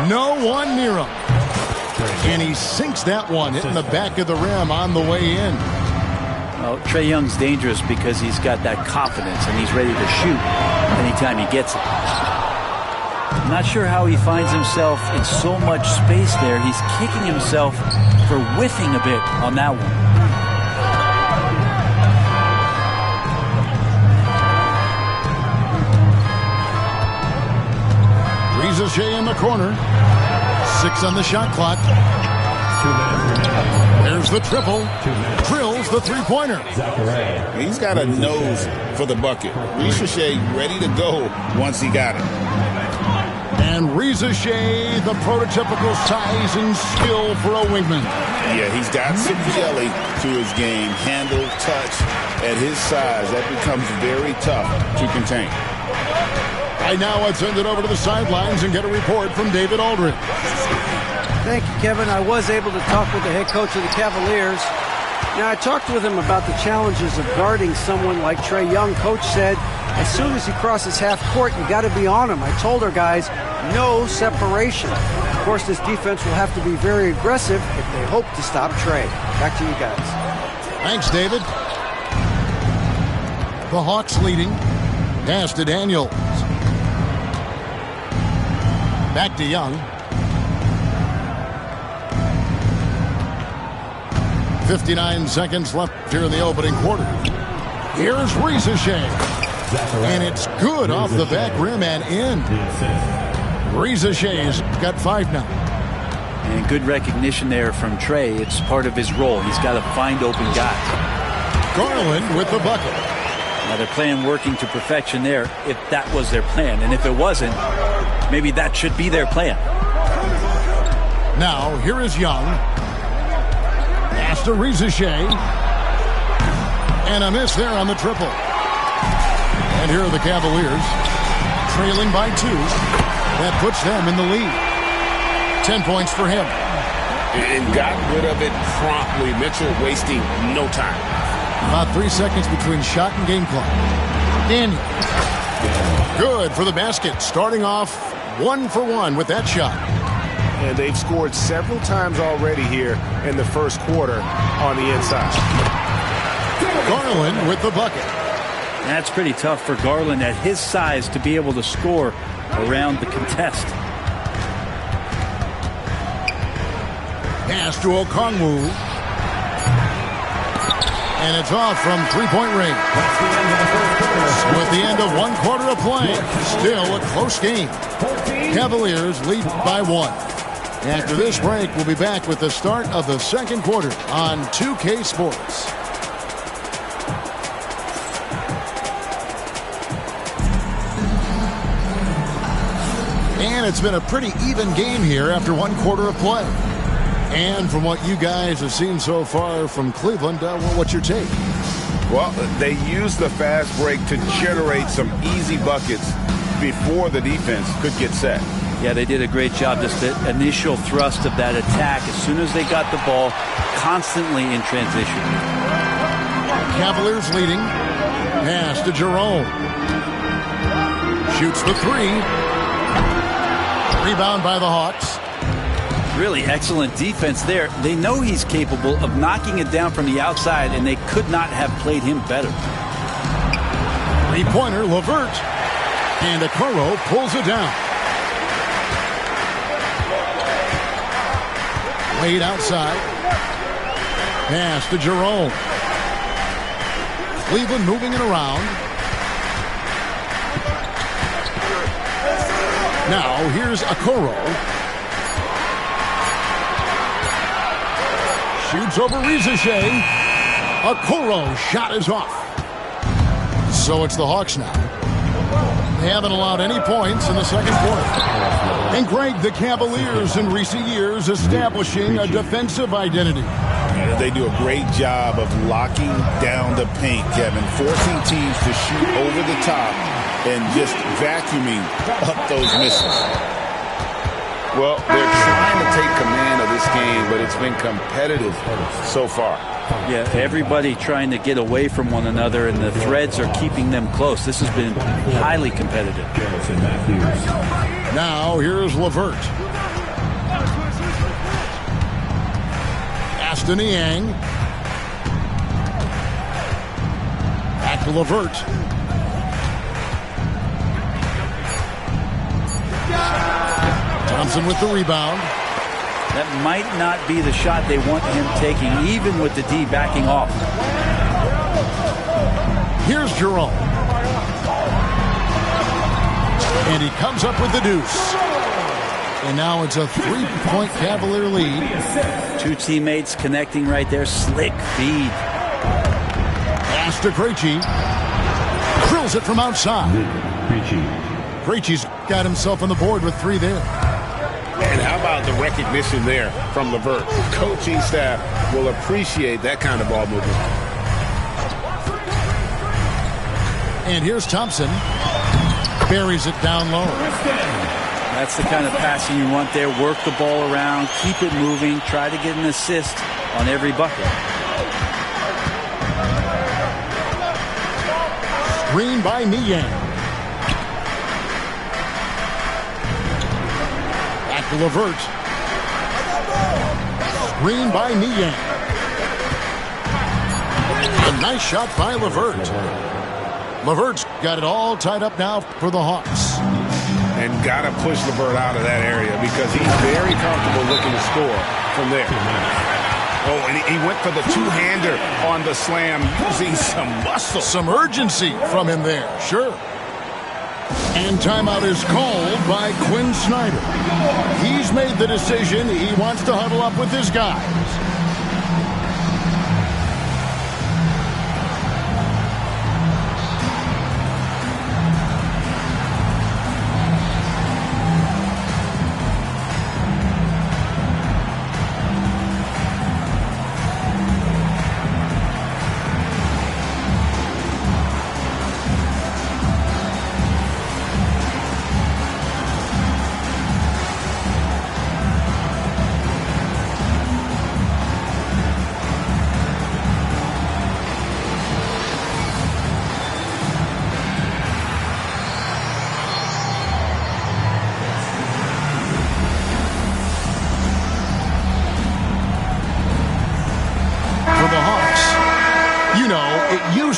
No one near him. And he sinks that one, hitting the back of the rim on the way in. Well, Trae Young's dangerous because he's got that confidence and he's ready to shoot anytime he gets it. I'm not sure how he finds himself in so much space there. He's kicking himself for whiffing a bit on that one. Riza Shea in the corner. 6 on the shot clock. There's the triple. Drills the three-pointer. He's got a nose for the bucket. Riza Shea ready to go once he got it. And Riza Shea, the prototypical size and skill for a wingman. Yeah, he's got some jelly to his game. Handle, touch. At his size, that becomes very tough to contain. Right now, let's send it over to the sidelines and get a report from David Aldridge. Thank you, Kevin. I was able to talk with the head coach of the Cavaliers. Now, I talked with him about the challenges of guarding someone like Trae Young. Coach said, as soon as he crosses half court, you got to be on him. I told our guys, no separation. Of course, this defense will have to be very aggressive if they hope to stop Trae. Back to you guys. Thanks, David. The Hawks leading. Pass to Daniels. Back to Young. 59 seconds left here in the opening quarter. Here's Riza Shea. And it's good off the back rim and in. Riza Shea's got 5 now. And good recognition there from Trae. It's part of his role. He's got to find open guys. Garland with the bucket. Now their plan working to perfection there, if that was their plan. And if it wasn't, maybe that should be their plan. Now, here is Young. Pass to Riza Shea. And a miss there on the triple. And here are the Cavaliers, trailing by 2. That puts them in the lead. 10 points for him. And got rid of it promptly. Mitchell wasting no time. About 3 seconds between shot and game clock. Daniel. Good for the basket. Starting off 1 for 1 with that shot. And they've scored several times already here in the first quarter on the inside. Garland with the bucket. That's pretty tough for Garland at his size to be able to score around the contest. Pass to Okongwu. And it's off from three-point range. With the end of 1 quarter of play, still a close game. Cavaliers lead by 1. After this break, we'll be back with the start of the second quarter on 2K Sports. And it's been a pretty even game here after 1 quarter of play. And from what you guys have seen so far from Cleveland, what's your take? Well, they used the fast break to generate some easy buckets before the defense could get set. Yeah, they did a great job. Just the initial thrust of that attack, as soon as they got the ball, constantly in transition. Cavaliers leading. Pass to Jerome. Shoots the 3. Rebound by the Hawks. Really excellent defense there. They know he's capable of knocking it down from the outside, and they could not have played him better. 3-pointer, LeVert. And Okoro pulls it down. Wade outside. Pass to Jerome. Cleveland moving it around. Now here's Okoro. Shoots over Riza Shea. Okoro shot is off. So it's the Hawks now. They haven't allowed any points in the second quarter. And Greg, the Cavaliers in recent years establishing a defensive identity. They do a great job of locking down the paint, Kevin, forcing teams to shoot over the top and just vacuuming up those misses. Well, they're trying to take command of this game, but it's been competitive so far. Yeah, everybody trying to get away from one another, and the threads are keeping them close. This has been highly competitive. Now, here's LeVert. Aston Niang. Back to LeVert. Thompson with the rebound. That might not be the shot they want him taking, even with the D backing off. Here's Jerome. And he comes up with the deuce. And now it's a 3-point Cavalier lead. Two teammates connecting right there. Slick feed. Pass to Krejci. Drills it from outside. Krejci's got himself on the board with 3 there. And how about the recognition there from LeVert? Coaching staff will appreciate that kind of ball movement. And here's Thompson. Buries it down low. That's the kind of passing you want there. Work the ball around, keep it moving, try to get an assist on every bucket. Screen by Niang. Back to LeVert. Screen by Niang. A nice shot by LeVert. LeVert's got it all tied up now for the Hawks. And got to push LeVert out of that area because he's very comfortable looking to score from there. Oh, and he went for the two-hander on the slam using some muscle. Some urgency from him there, sure. And timeout is called by Quinn Snyder. He's made the decision he wants to huddle up with his guys.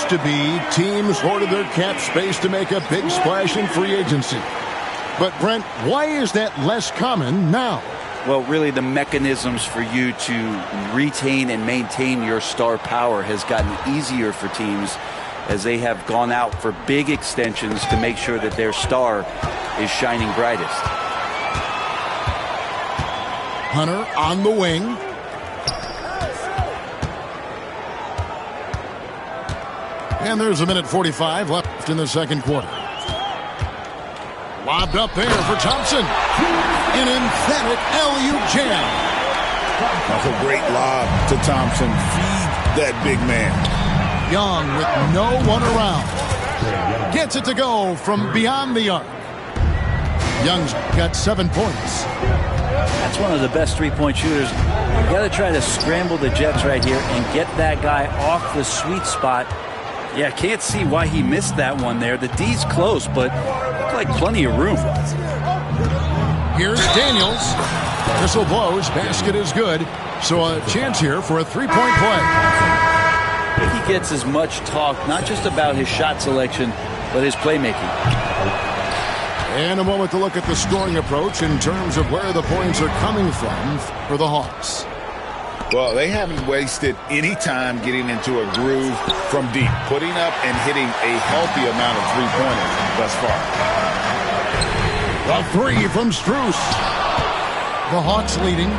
To be teams hoarded their cap space to make a big splash in free agency. But Brent, why is that less common now? Well, really the mechanisms for you to retain and maintain your star power has gotten easier for teams as they have gone out for big extensions to make sure that their star is shining brightest. Hunter on the wing. And there's a minute 45 left in the second quarter. Lobbed up there for Thompson. An emphatic alley-oop jam. That's a great lob to Thompson. Feed that big man. Young with no one around. Gets it to go from beyond the arc. Young's got 7 points. That's one of the best three-point shooters. You got to try to scramble the Jets right here and get that guy off the sweet spot. Yeah, can't see why he missed that one there. The D's close, but looked like plenty of room. Here's Daniels. Whistle blows. Basket is good. So a chance here for a three-point play. He gets as much talk, not just about his shot selection, but his playmaking. And a moment to look at the scoring approach in terms of where the points are coming from for the Hawks. Well, they haven't wasted any time getting into a groove from deep, putting up and hitting a healthy amount of three-pointers thus far. A three from Strus. The Hawks leading.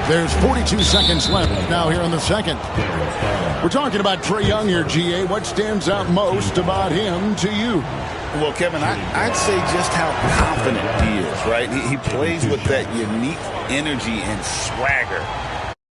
1 There's 42 seconds left now here in the second. We're talking about Trae Young here, GA. What stands out most about him to you? Well, Kevin, I'd say just how confident he is, right? He plays with that unique energy and swagger.